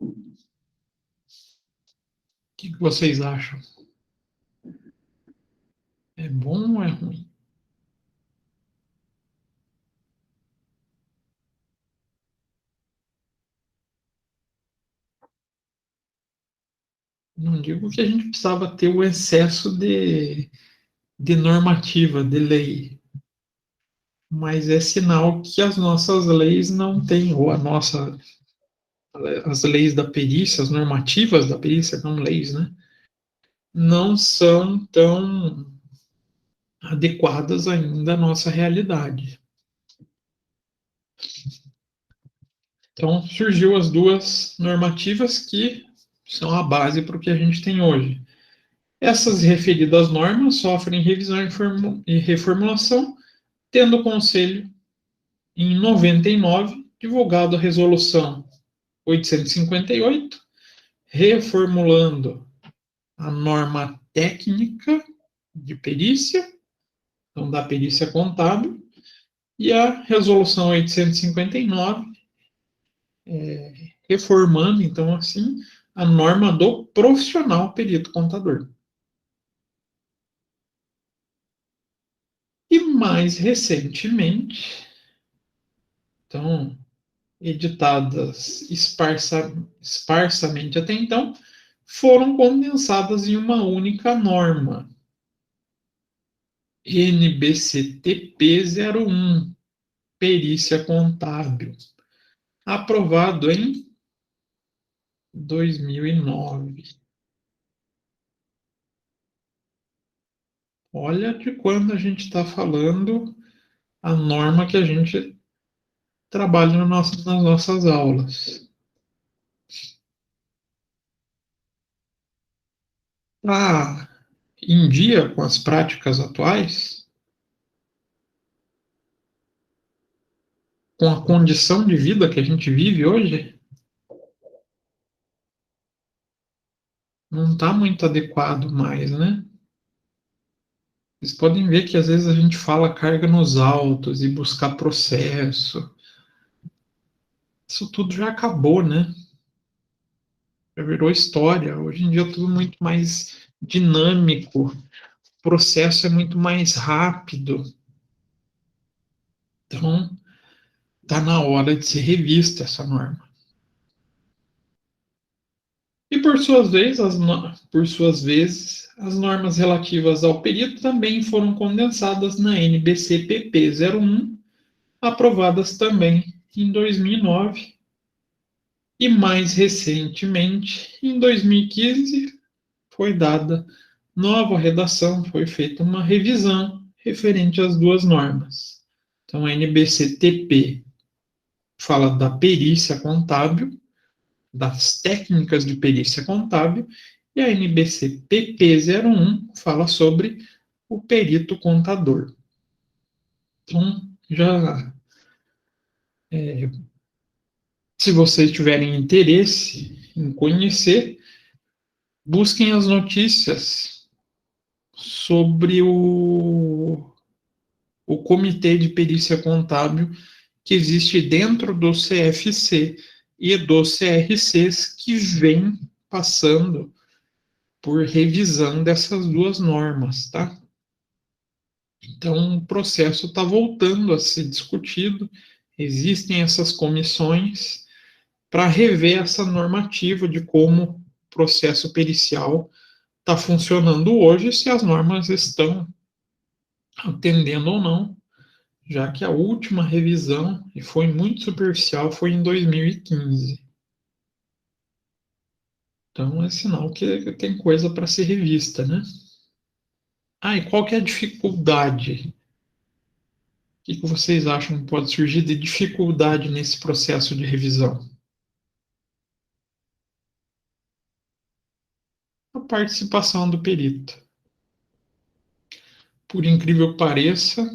O que vocês acham? É bom ou é ruim? Não digo que a gente precisava ter o excesso de normativa, de lei. mas é sinal que as nossas leis não têm, ou as leis da perícia, as normativas da perícia, não leis, né? Não são tão adequadas ainda à nossa realidade. Então, surgiu as duas normativas que são a base para o que a gente tem hoje. Essas referidas normas sofrem revisão e reformulação, tendo o Conselho, em 99, divulgado a Resolução 858, reformulando a norma técnica de perícia, então da perícia contábil, e a Resolução 859, reformando, então, assim, a norma do profissional perito contador. E mais recentemente, então, editadas esparsamente até então, foram condensadas em uma única norma, NBCTP 01, Perícia Contábil, aprovado em 2009. Olha de quando a gente está falando a norma que a gente trabalha no nosso, nas nossas aulas. Ah, em dia com as práticas atuais, com a condição de vida que a gente vive hoje, não está muito adequado mais, né? Vocês podem ver que às vezes a gente fala carga nos autos e buscar processo. Isso tudo já acabou, né? Já virou história. Hoje em dia é tudo muito mais dinâmico, o processo é muito mais rápido. Então, está na hora de ser revista essa norma. E por suas vezes, as normas relativas ao perito também foram condensadas na NBCPP 01, aprovadas também em 2009 e mais recentemente, em 2015, foi dada nova redação, foi feita uma revisão referente às duas normas. Então, a NBCTP fala da perícia contábil, das técnicas de perícia contábil, e a NBC PP01 fala sobre o perito contador. Então, já, se vocês tiverem interesse em conhecer, busquem as notícias sobre o Comitê de Perícia Contábil que existe dentro do CFC e dos CRCs que vem passando por revisão dessas duas normas, tá? Então, o processo está voltando a ser discutido, existem essas comissões para rever essa normativa de como o processo pericial está funcionando hoje, se as normas estão atendendo ou não, já que a última revisão, e foi muito superficial, foi em 2015. Então, é sinal que tem coisa para ser revista, né? Ah, e qual que é a dificuldade? O que vocês acham que pode surgir de dificuldade nesse processo de revisão? A participação do perito. Por incrível que pareça,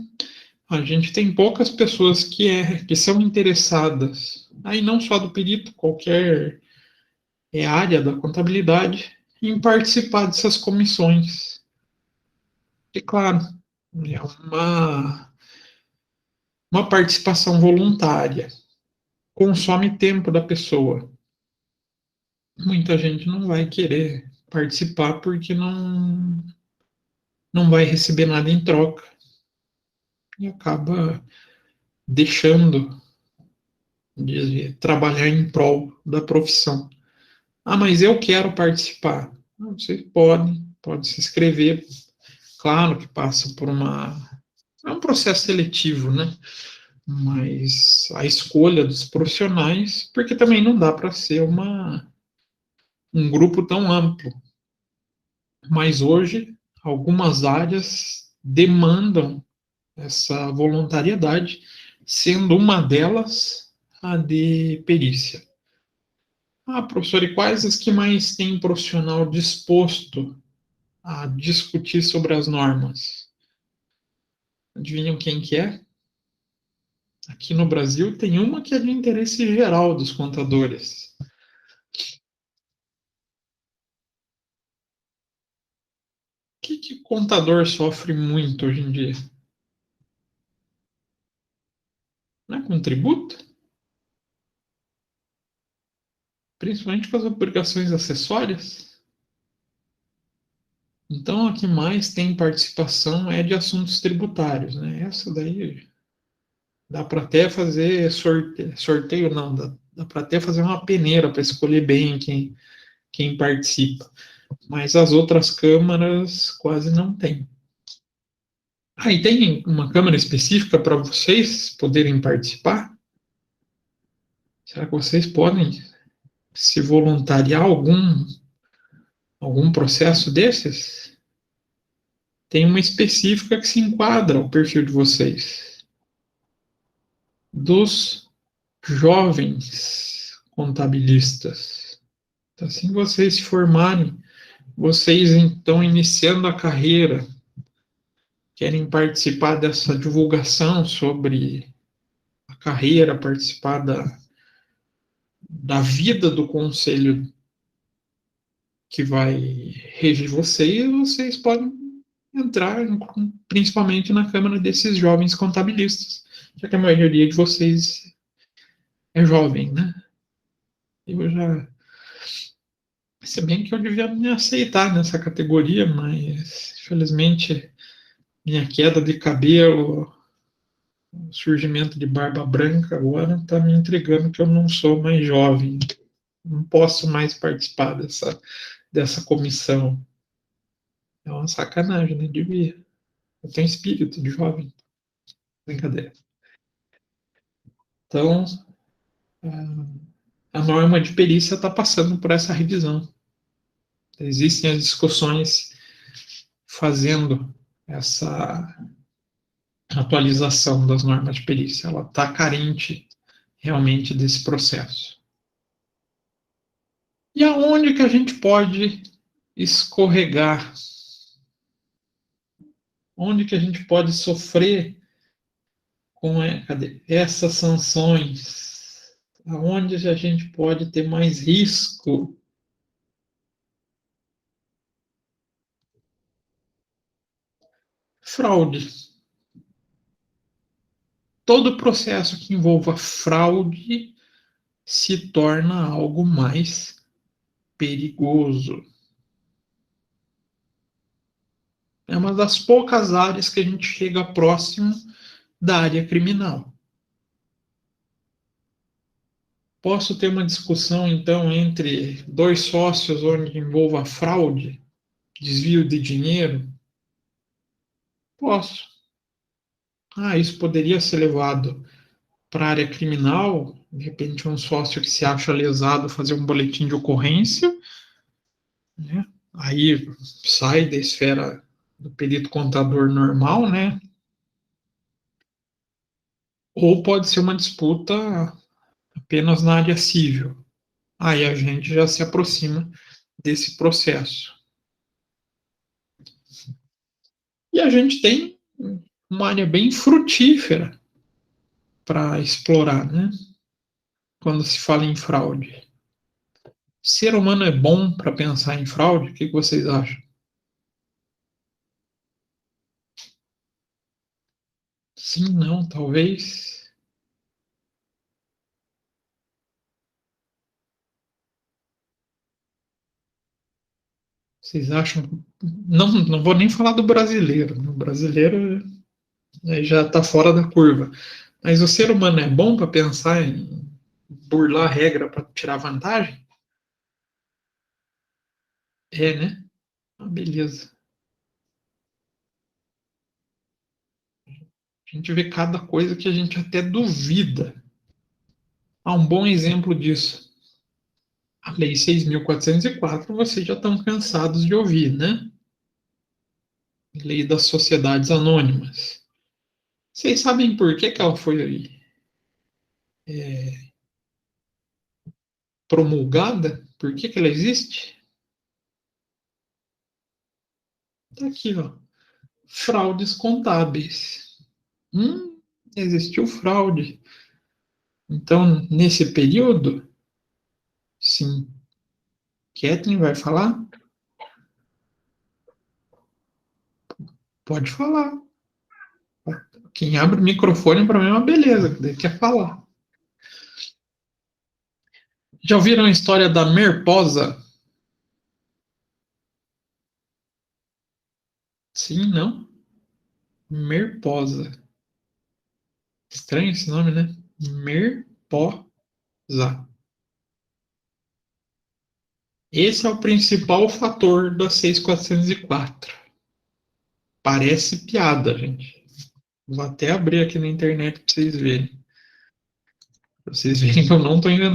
a gente tem poucas pessoas que são interessadas, aí não só do perito, qualquer área da contabilidade, em participar dessas comissões. E claro, é uma participação voluntária, consome tempo da pessoa. Muita gente não vai querer participar porque não vai receber nada em troca e acaba deixando de trabalhar em prol da profissão. Ah, mas eu quero participar. Você pode se inscrever. Claro que passa por É um processo seletivo, né? Mas a escolha dos profissionais, porque também não dá para ser um grupo tão amplo. Mas hoje, algumas áreas demandam essa voluntariedade, sendo uma delas a de perícia. Ah, professor, e quais as que mais tem profissional disposto a discutir sobre as normas? Adivinham quem que é? Aqui no Brasil tem uma que é de interesse geral dos contadores. O que contador sofre muito hoje em dia? Não é com tributo? Principalmente com as obrigações acessórias? Então, a que mais tem participação é de assuntos tributários, né? Essa daí dá para até fazer sorteio, sorteio não, dá para até fazer uma peneira para escolher bem quem participa. Mas as outras câmaras quase não tem. Ah, e tem uma câmara específica para vocês poderem participar? Será que vocês podem se voluntariar algum processo desses? Tem uma específica que se enquadra ao perfil de vocês. Dos jovens contabilistas. Então, assim que vocês se formarem, vocês estão iniciando a carreira, querem participar dessa divulgação sobre a carreira, participar da vida do conselho que vai reger vocês, vocês podem entrar principalmente na Câmara desses jovens contabilistas, já que a maioria de vocês é jovem, né? Eu já, se bem que eu devia me aceitar nessa categoria, mas infelizmente minha queda de cabelo, o surgimento de barba branca agora está me entregando que eu não sou mais jovem, não posso mais participar dessa comissão. É uma sacanagem, né? Devia. Eu tenho espírito de jovem. Brincadeira. Então, a norma de perícia está passando por essa revisão. Existem as discussões fazendo essa atualização das normas de perícia. Ela está carente realmente desse processo. E aonde que a gente pode escorregar? Onde que a gente pode sofrer com essas sanções? Aonde a gente pode ter mais risco? Fraude. Todo processo que envolva fraude se torna algo mais perigoso. É uma das poucas áreas que a gente chega próximo da área criminal. Posso ter uma discussão, então, entre dois sócios onde envolva fraude, desvio de dinheiro? Posso. Ah, isso poderia ser levado para a área criminal, de repente um sócio que se acha lesado fazer um boletim de ocorrência, né? Aí sai da esfera do perito contador normal, né? Ou pode ser uma disputa apenas na área civil. Aí a gente já se aproxima desse processo. E a gente tem uma área bem frutífera para explorar, né? Quando se fala em fraude. Ser humano é bom para pensar em fraude? O que vocês acham? Sim, não, talvez. Vocês acham? Não, não vou nem falar do brasileiro. O brasileiro já está fora da curva. Mas o ser humano é bom para pensar em burlar a regra para tirar vantagem? É, né? Ah, beleza. A gente vê cada coisa que a gente até duvida. Um bom exemplo disso. A Lei 6.404, vocês já estão cansados de ouvir, né? Lei das Sociedades Anônimas. Vocês sabem por que ela foi promulgada? Por que ela existe? Está aqui, ó. Fraudes contábeis. Existiu fraude. Então, nesse período, sim. Kathleen vai falar? Pode falar. Quem abre o microfone para mim é uma beleza, daí quer falar. Já ouviram a história da Merposa? Sim, não? Merposa. Estranho esse nome, né? Merposa. Esse é o principal fator da 6.404. Parece piada, gente. Vou até abrir aqui na internet para vocês verem. Pra vocês verem que eu não estou inventando.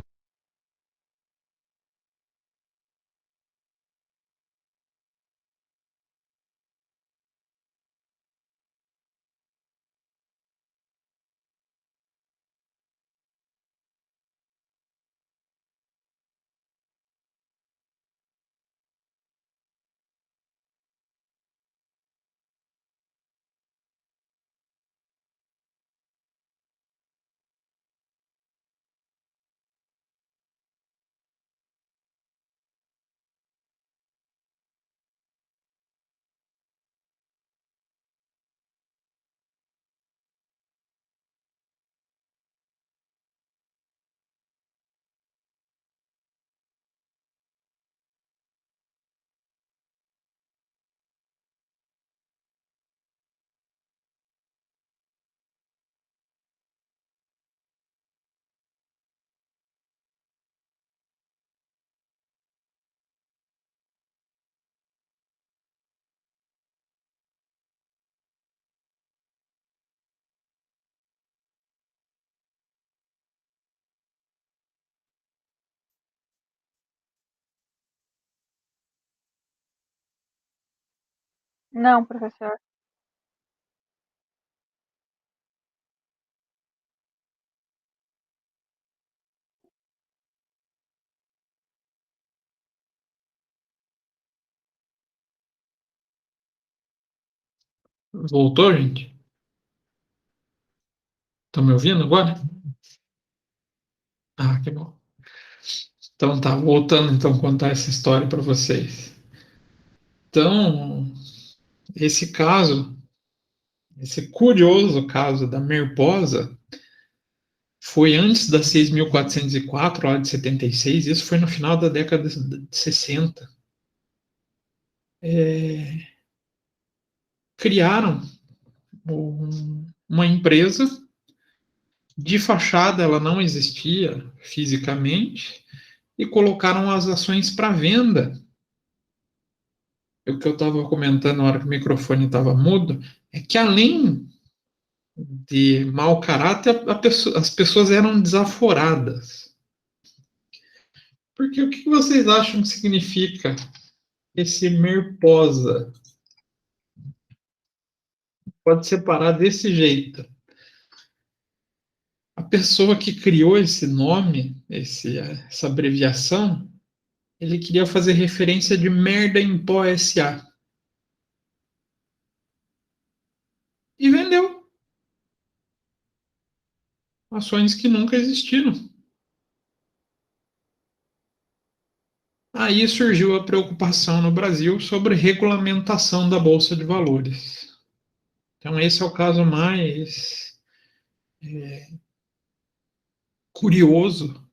Não, professor. Voltou, gente? Estão me ouvindo agora? Ah, que bom. Então tá, voltando então a contar essa história para vocês. Então, esse caso, esse curioso caso da Merposa, foi antes da 6.404, lá de 76, isso foi no final da década de 60. Criaram uma empresa, de fachada ela não existia fisicamente, e colocaram as ações para venda. O que eu estava comentando na hora que o microfone estava mudo, é que além de mau caráter, as pessoas eram desaforadas. Porque o que vocês acham que significa esse Merposa? Pode separar desse jeito. A pessoa que criou esse nome, essa abreviação, ele queria fazer referência de merda em pó SA. E vendeu ações que nunca existiram. Aí surgiu a preocupação no Brasil sobre regulamentação da Bolsa de Valores. Então, esse é o caso mais curioso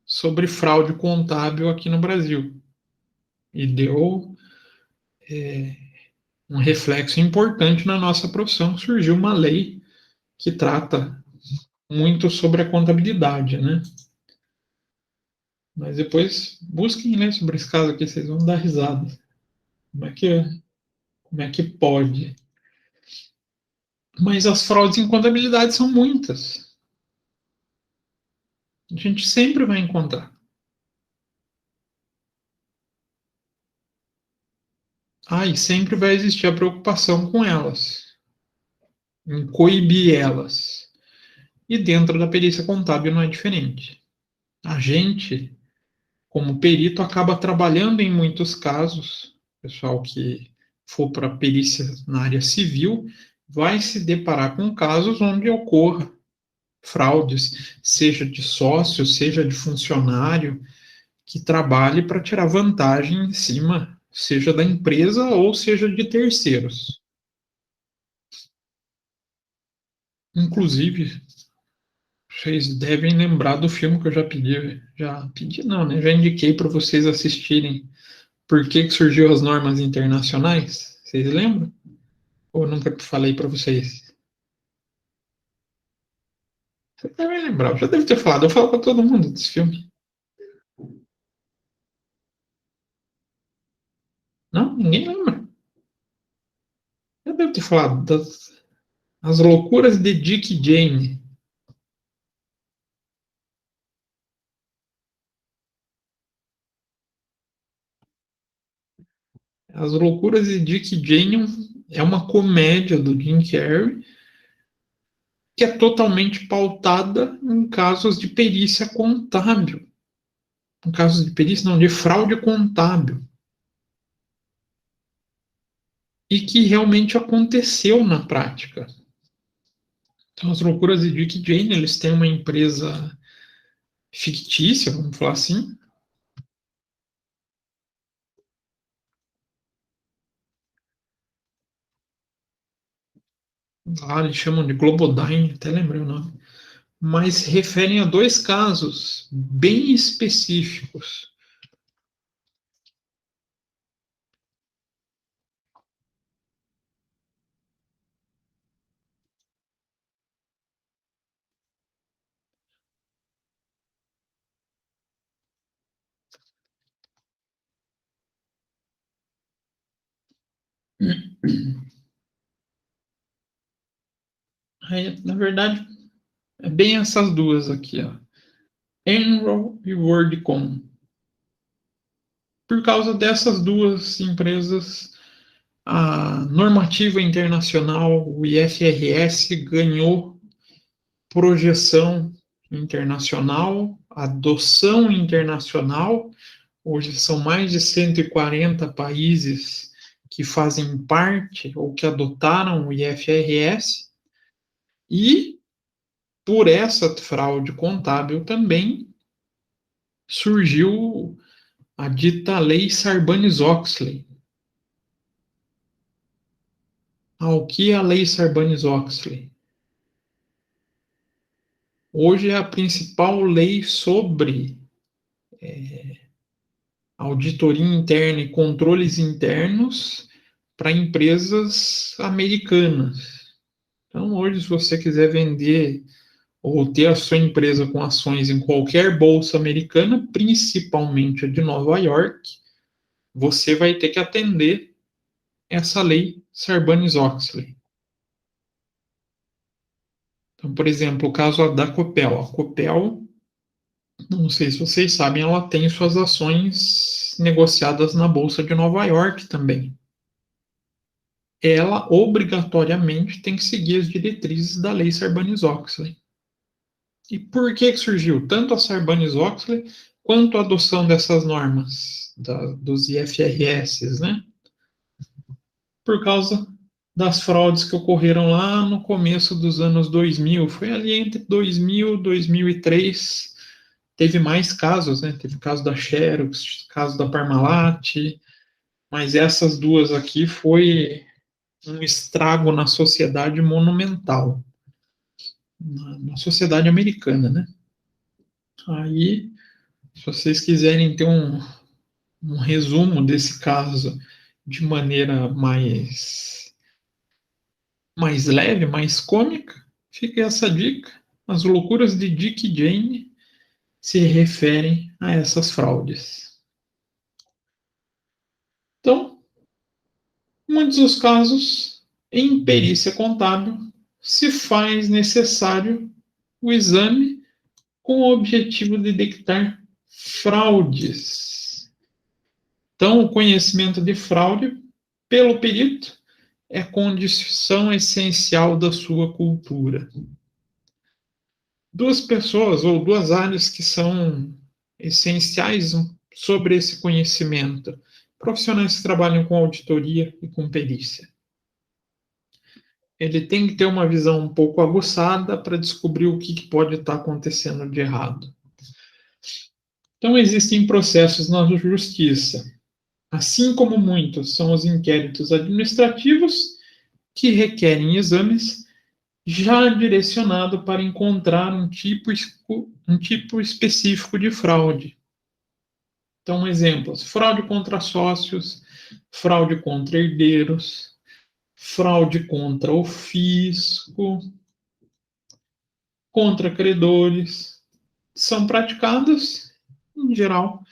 sobre fraude contábil aqui no Brasil. E deu um reflexo importante na nossa profissão. Surgiu uma lei que trata muito sobre a contabilidade, né? Mas depois busquem ler sobre esse caso aqui, vocês vão dar risada. Como é que pode? Mas as fraudes em contabilidade são muitas. A gente sempre vai encontrar. Ah, e sempre vai existir a preocupação com elas, em coibir elas. E dentro da perícia contábil não é diferente. A gente, como perito, acaba trabalhando em muitos casos, pessoal que for para perícia na área civil, vai se deparar com casos onde ocorra fraudes, seja de sócio, seja de funcionário, que trabalhe para tirar vantagem em cima, seja da empresa ou seja de terceiros. Inclusive, vocês devem lembrar do filme que eu já pedi não, né? Já indiquei para vocês assistirem. Por que surgiu as normas internacionais? Vocês lembram? Ou nunca falei para vocês? Você deve lembrar, eu já deve ter falado. Eu falo para todo mundo desse filme. Não, ninguém lembra. Já deve ter falado das as loucuras de Dick e Jane. As loucuras de Dick e Jane é uma comédia do Jim Carrey que é totalmente pautada em casos de perícia contábil. Em casos de perícia, não, de fraude contábil. E que realmente aconteceu na prática. Então, as loucuras de Dick e Jane, eles têm uma empresa fictícia, vamos falar assim. Lá eles chamam de Globodyne, até lembrei o nome. Mas se referem a dois casos bem específicos. Aí, na verdade, é bem essas duas aqui, ó. Enroll e WorldCom. Por causa dessas duas empresas, a normativa internacional, o IFRS, ganhou projeção internacional, adoção internacional. Hoje são mais de 140 países que fazem parte ou que adotaram o IFRS. E por essa fraude contábil também surgiu a dita Lei Sarbanes-Oxley. O que é a Lei Sarbanes-Oxley? Hoje é a principal lei sobre auditoria interna e controles internos para empresas americanas. Então, hoje, se você quiser vender ou ter a sua empresa com ações em qualquer bolsa americana, principalmente a de Nova York, você vai ter que atender essa lei Sarbanes-Oxley. Então, por exemplo, o caso da Copel. A Copel, não sei se vocês sabem, ela tem suas ações negociadas na Bolsa de Nova York também. Ela obrigatoriamente tem que seguir as diretrizes da lei Sarbanes-Oxley. E por que surgiu tanto a Sarbanes-Oxley quanto a adoção dessas normas dos IFRS, né? Por causa das fraudes que ocorreram lá no começo dos anos 2000. Foi ali entre 2000 e 2003. Teve mais casos, né? Teve o caso da Xerox, caso da Parmalat, mas essas duas aqui foi um estrago na sociedade monumental, na sociedade americana, né? Aí, se vocês quiserem ter um resumo desse caso de maneira mais leve, mais cômica, fica essa dica. As loucuras de Dick e Jane se referem a essas fraudes. Então, muitos dos casos, em perícia contábil, se faz necessário o exame com o objetivo de detectar fraudes. Então, o conhecimento de fraude pelo perito é condição essencial da sua cultura. Duas pessoas ou duas áreas que são essenciais sobre esse conhecimento. Profissionais que trabalham com auditoria e com perícia. Ele tem que ter uma visão um pouco aguçada para descobrir o que pode estar acontecendo de errado. Então, existem processos na justiça, assim como muitos são os inquéritos administrativos, que requerem exames já direcionado para encontrar um tipo específico de fraude. Então, exemplos: fraude contra sócios, fraude contra herdeiros, fraude contra o fisco, contra credores. São praticadas, em geral,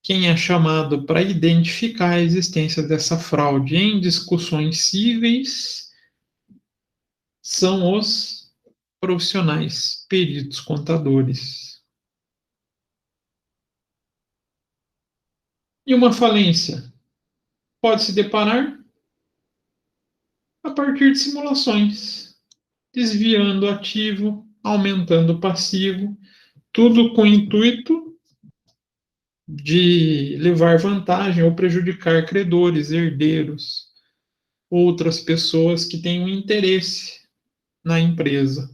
quem é chamado para identificar a existência dessa fraude em discussões cíveis são os profissionais, peritos, contadores. E uma falência pode se deparar a partir de simulações, desviando o ativo, aumentando o passivo, tudo com o intuito de levar vantagem ou prejudicar credores, herdeiros, outras pessoas que têm um interesse na empresa.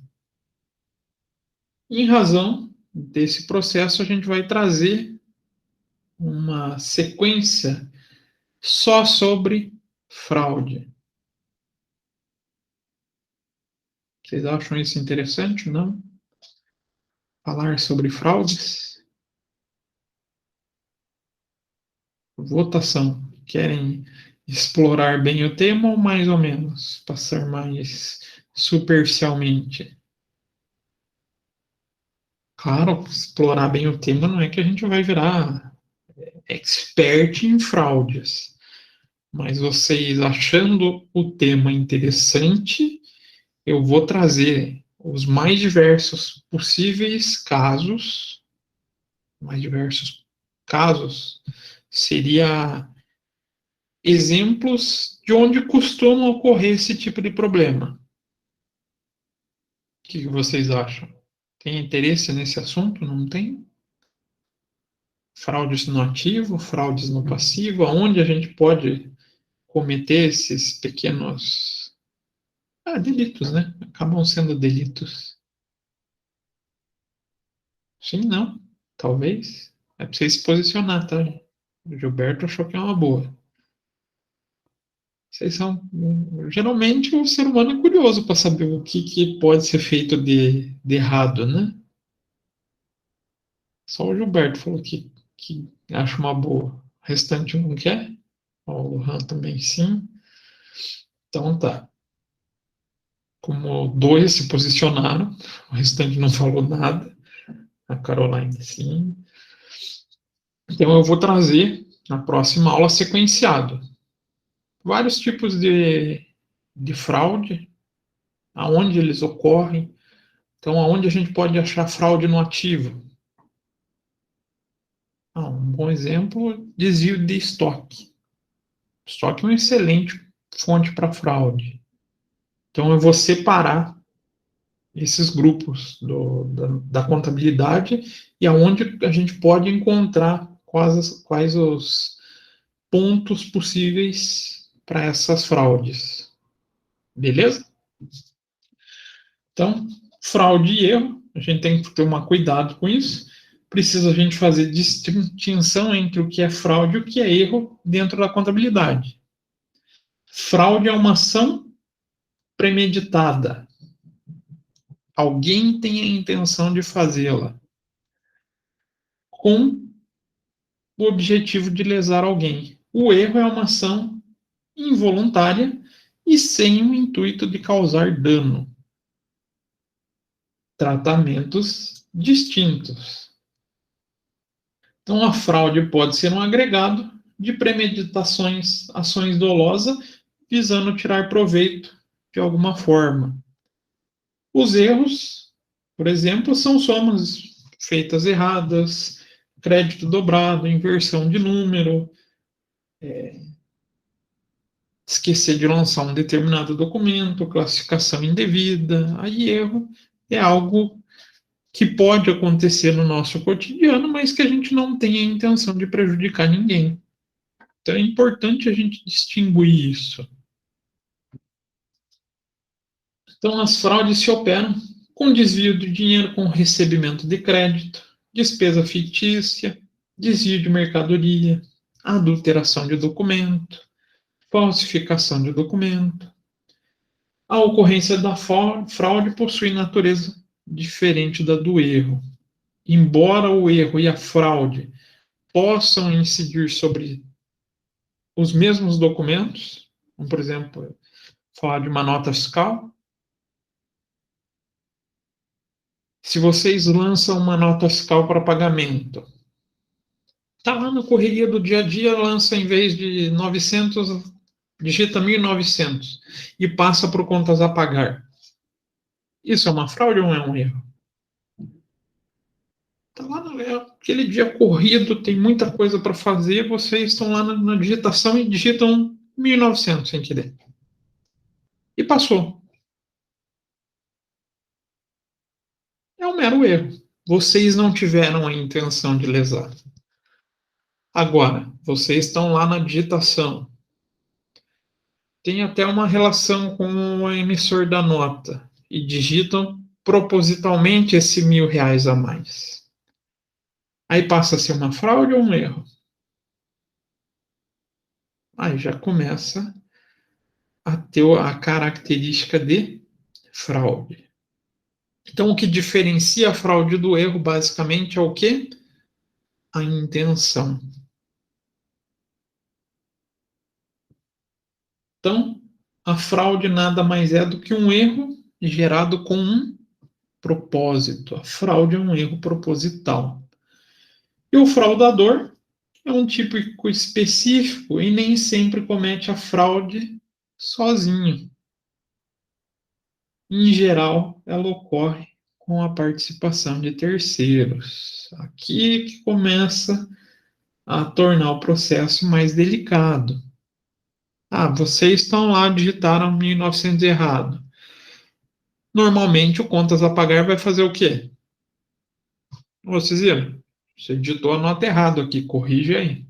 Em razão desse processo, a gente vai trazer uma sequência só sobre fraude. Vocês acham isso interessante, não? Falar sobre fraudes? Votação. Querem explorar bem o tema ou mais ou menos? Passar mais superficialmente? Claro, explorar bem o tema não é que a gente vai virar expert em fraudes. Mas vocês achando o tema interessante, eu vou trazer os mais diversos possíveis casos, seria exemplos de onde costuma ocorrer esse tipo de problema. O que vocês acham? Tem interesse nesse assunto? Não tem? Fraudes no ativo, fraudes no passivo, aonde a gente pode cometer esses pequenos delitos, né? Acabam sendo delitos. Sim, não. Talvez. É para você se posicionar, tá? O Gilberto achou que é uma boa. Vocês são. Geralmente o ser humano é curioso para saber o que pode ser feito de errado, né? Só o Gilberto falou que acha uma boa. O restante não quer? O Han também sim. Então tá. Como dois se posicionaram, o restante não falou nada. A Caroline sim. Então eu vou trazer na próxima aula sequenciado. Vários tipos de fraude, aonde eles ocorrem. Então, aonde a gente pode achar fraude no ativo? Um bom exemplo, desvio de estoque. Estoque é uma excelente fonte para fraude. Então, eu vou separar esses grupos da contabilidade e aonde a gente pode encontrar quais os pontos possíveis para essas fraudes. Beleza? Então, fraude e erro, a gente tem que ter um cuidado com isso. Precisa a gente fazer distinção entre o que é fraude e o que é erro dentro da contabilidade. Fraude é uma ação premeditada. Alguém tem a intenção de fazê-la com o objetivo de lesar alguém. O erro é uma ação involuntária e sem o intuito de causar dano. Tratamentos distintos. Então, a fraude pode ser um agregado de premeditações, ações dolosas, visando tirar proveito de alguma forma. Os erros, por exemplo, são somas feitas erradas, crédito dobrado, inversão de número, esquecer de lançar um determinado documento, classificação indevida. Aí erro é algo que pode acontecer no nosso cotidiano, mas que a gente não tem a intenção de prejudicar ninguém. Então é importante a gente distinguir isso. Então as fraudes se operam com desvio de dinheiro, com recebimento de crédito, despesa fictícia, desvio de mercadoria, adulteração de documento, falsificação de documento. A ocorrência da fraude possui natureza diferente da do erro. Embora o erro e a fraude possam incidir sobre os mesmos documentos, como, por exemplo, falar de uma nota fiscal. Se vocês lançam uma nota fiscal para pagamento, está lá na correria do dia a dia, lança em vez de 900, digita 1.900 e passa por contas a pagar. Isso é uma fraude ou é um erro? Está lá aquele dia corrido, tem muita coisa para fazer, vocês estão lá na digitação e digitam 1.900 sem querer. E passou. É um mero erro. Vocês não tiveram a intenção de lesar. Agora, vocês estão lá na digitação. Tem até uma relação com o emissor da nota e digitam propositalmente esse R$ 1.000 a mais. Aí passa a ser uma fraude ou um erro? Aí já começa a ter a característica de fraude. Então, o que diferencia a fraude do erro, basicamente, é o quê? A intenção. Então, a fraude nada mais é do que um erro gerado com um propósito. A fraude é um erro proposital. E o fraudador é um tipo específico e nem sempre comete a fraude sozinho. Em geral, ela ocorre com a participação de terceiros. Aqui que começa a tornar o processo mais delicado. Ah, vocês estão lá, digitaram 1.900 errado. Normalmente, o contas a pagar vai fazer o quê? Vocês viram? Você digitou a nota errada aqui, corrige aí.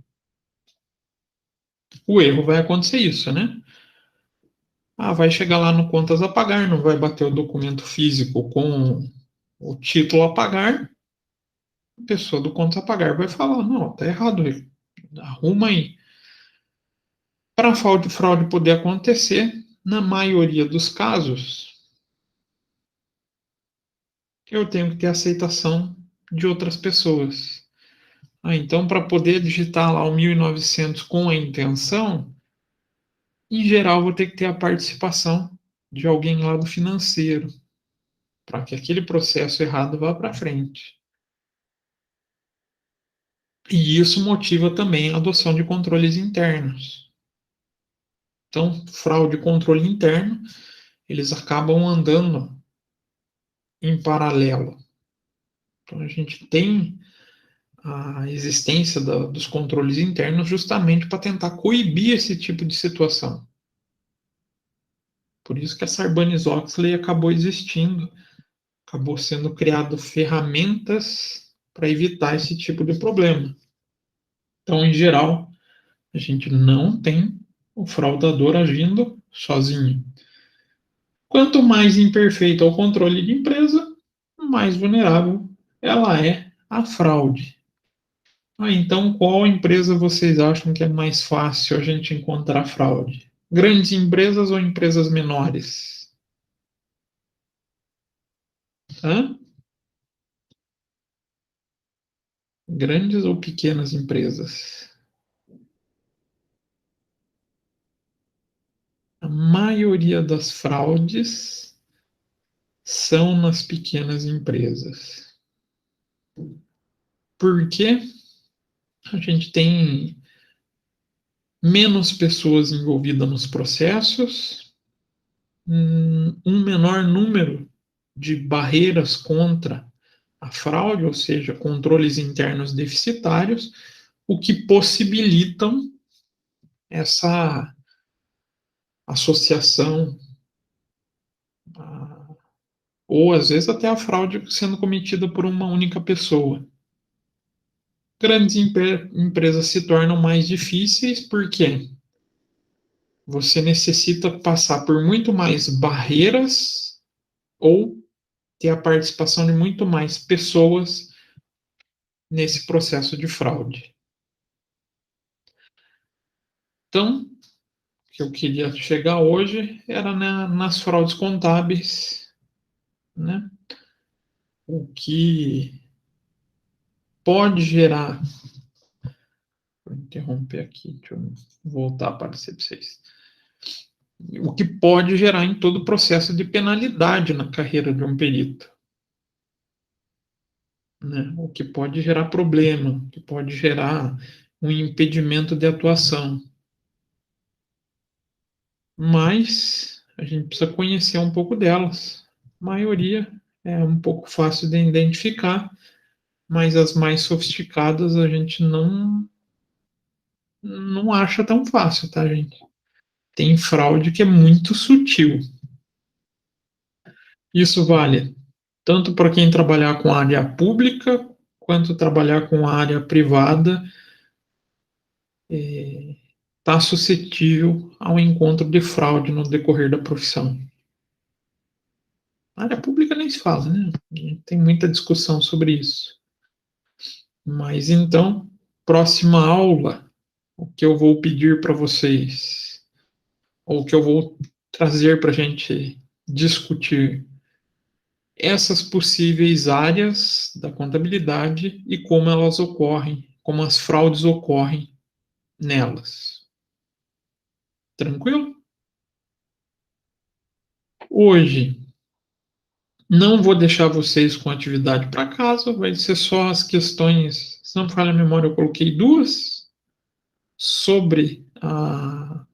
O erro vai acontecer isso, né? Ah, vai chegar lá no contas a pagar, não vai bater o documento físico com o título a pagar. A pessoa do contas a pagar vai falar, não, tá errado, arruma aí. Para a fraude poder acontecer, na maioria dos casos, eu tenho que ter aceitação de outras pessoas. Ah, então, para poder digitar lá o 1.900 com a intenção, em geral, vou ter que ter a participação de alguém lá do financeiro, para que aquele processo errado vá para frente. E isso motiva também a adoção de controles internos. Então, fraude e controle interno, eles acabam andando em paralelo. Então, a gente tem a existência dos controles internos justamente para tentar coibir esse tipo de situação. Por isso que a Sarbanes-Oxley acabou existindo, acabou sendo criado ferramentas para evitar esse tipo de problema. Então, em geral, a gente não tem o fraudador agindo sozinho. Quanto mais imperfeito é o controle de empresa, mais vulnerável ela é à fraude. Ah, então, qual empresa vocês acham que é mais fácil a gente encontrar fraude? Grandes empresas ou empresas menores? Hã? Grandes ou pequenas empresas? A maioria das fraudes são nas pequenas empresas. Por quê? A gente tem menos pessoas envolvidas nos processos, um menor número de barreiras contra a fraude, ou seja, controles internos deficitários, o que possibilitam essa associação, ou às vezes até a fraude sendo cometida por uma única pessoa. Grandes empresas se tornam mais difíceis porque você necessita passar por muito mais barreiras ou ter a participação de muito mais pessoas nesse processo de fraude. Então, o que eu queria chegar hoje era nas fraudes contábeis, né? O que pode gerar. Vou interromper aqui, deixa eu voltar a aparecer para vocês. O que pode gerar em todo o processo de penalidade na carreira de um perito. Né? O que pode gerar problema, o que pode gerar um impedimento de atuação. Mas a gente precisa conhecer um pouco delas. A maioria é um pouco fácil de identificar, mas as mais sofisticadas a gente não acha tão fácil, tá, gente? Tem fraude que é muito sutil. Isso vale tanto para quem trabalhar com a área pública, quanto trabalhar com a área privada, está suscetível ao encontro de fraude no decorrer da profissão. A área pública nem se fala, né? Tem muita discussão sobre isso. Mas então, próxima aula, o que eu vou pedir para vocês, ou o que eu vou trazer para a gente discutir, essas possíveis áreas da contabilidade e como elas ocorrem, como as fraudes ocorrem nelas. Tranquilo? Hoje, não vou deixar vocês com atividade para casa, vai ser só as questões, se não falha a memória, eu coloquei duas, sobre a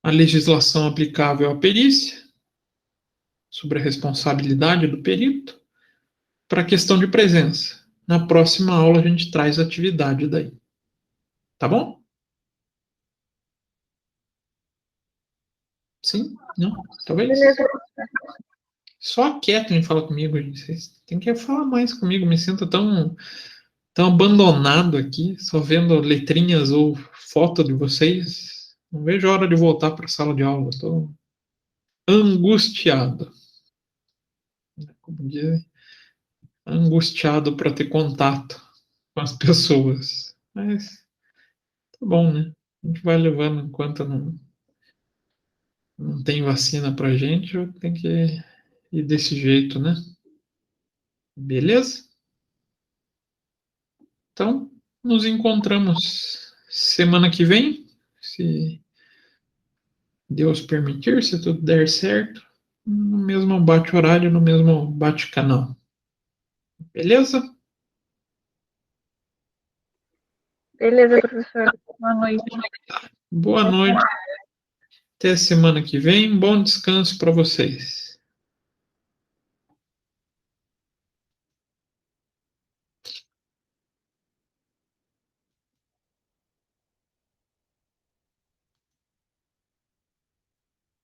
legislação aplicável à perícia, sobre a responsabilidade do perito, para a questão de presença. Na próxima aula a gente traz a atividade daí. Tá bom? Sim? Não? Talvez? Beleza. Só a Kathleen fala comigo, gente. Vocês têm que falar mais comigo. Me sinto tão abandonado aqui, só vendo letrinhas ou foto de vocês. Não vejo a hora de voltar para a sala de aula. Estou angustiado. Como dizem, angustiado para ter contato com as pessoas. Mas tá bom, né? A gente vai levando enquanto não tem vacina pra gente, tem que ir desse jeito, né? Beleza? Então, nos encontramos semana que vem, se Deus permitir, se tudo der certo, no mesmo bate-horário, no mesmo bate-canal. Beleza? Beleza, professor. Boa noite. Boa noite. Até semana que vem. Bom descanso para vocês.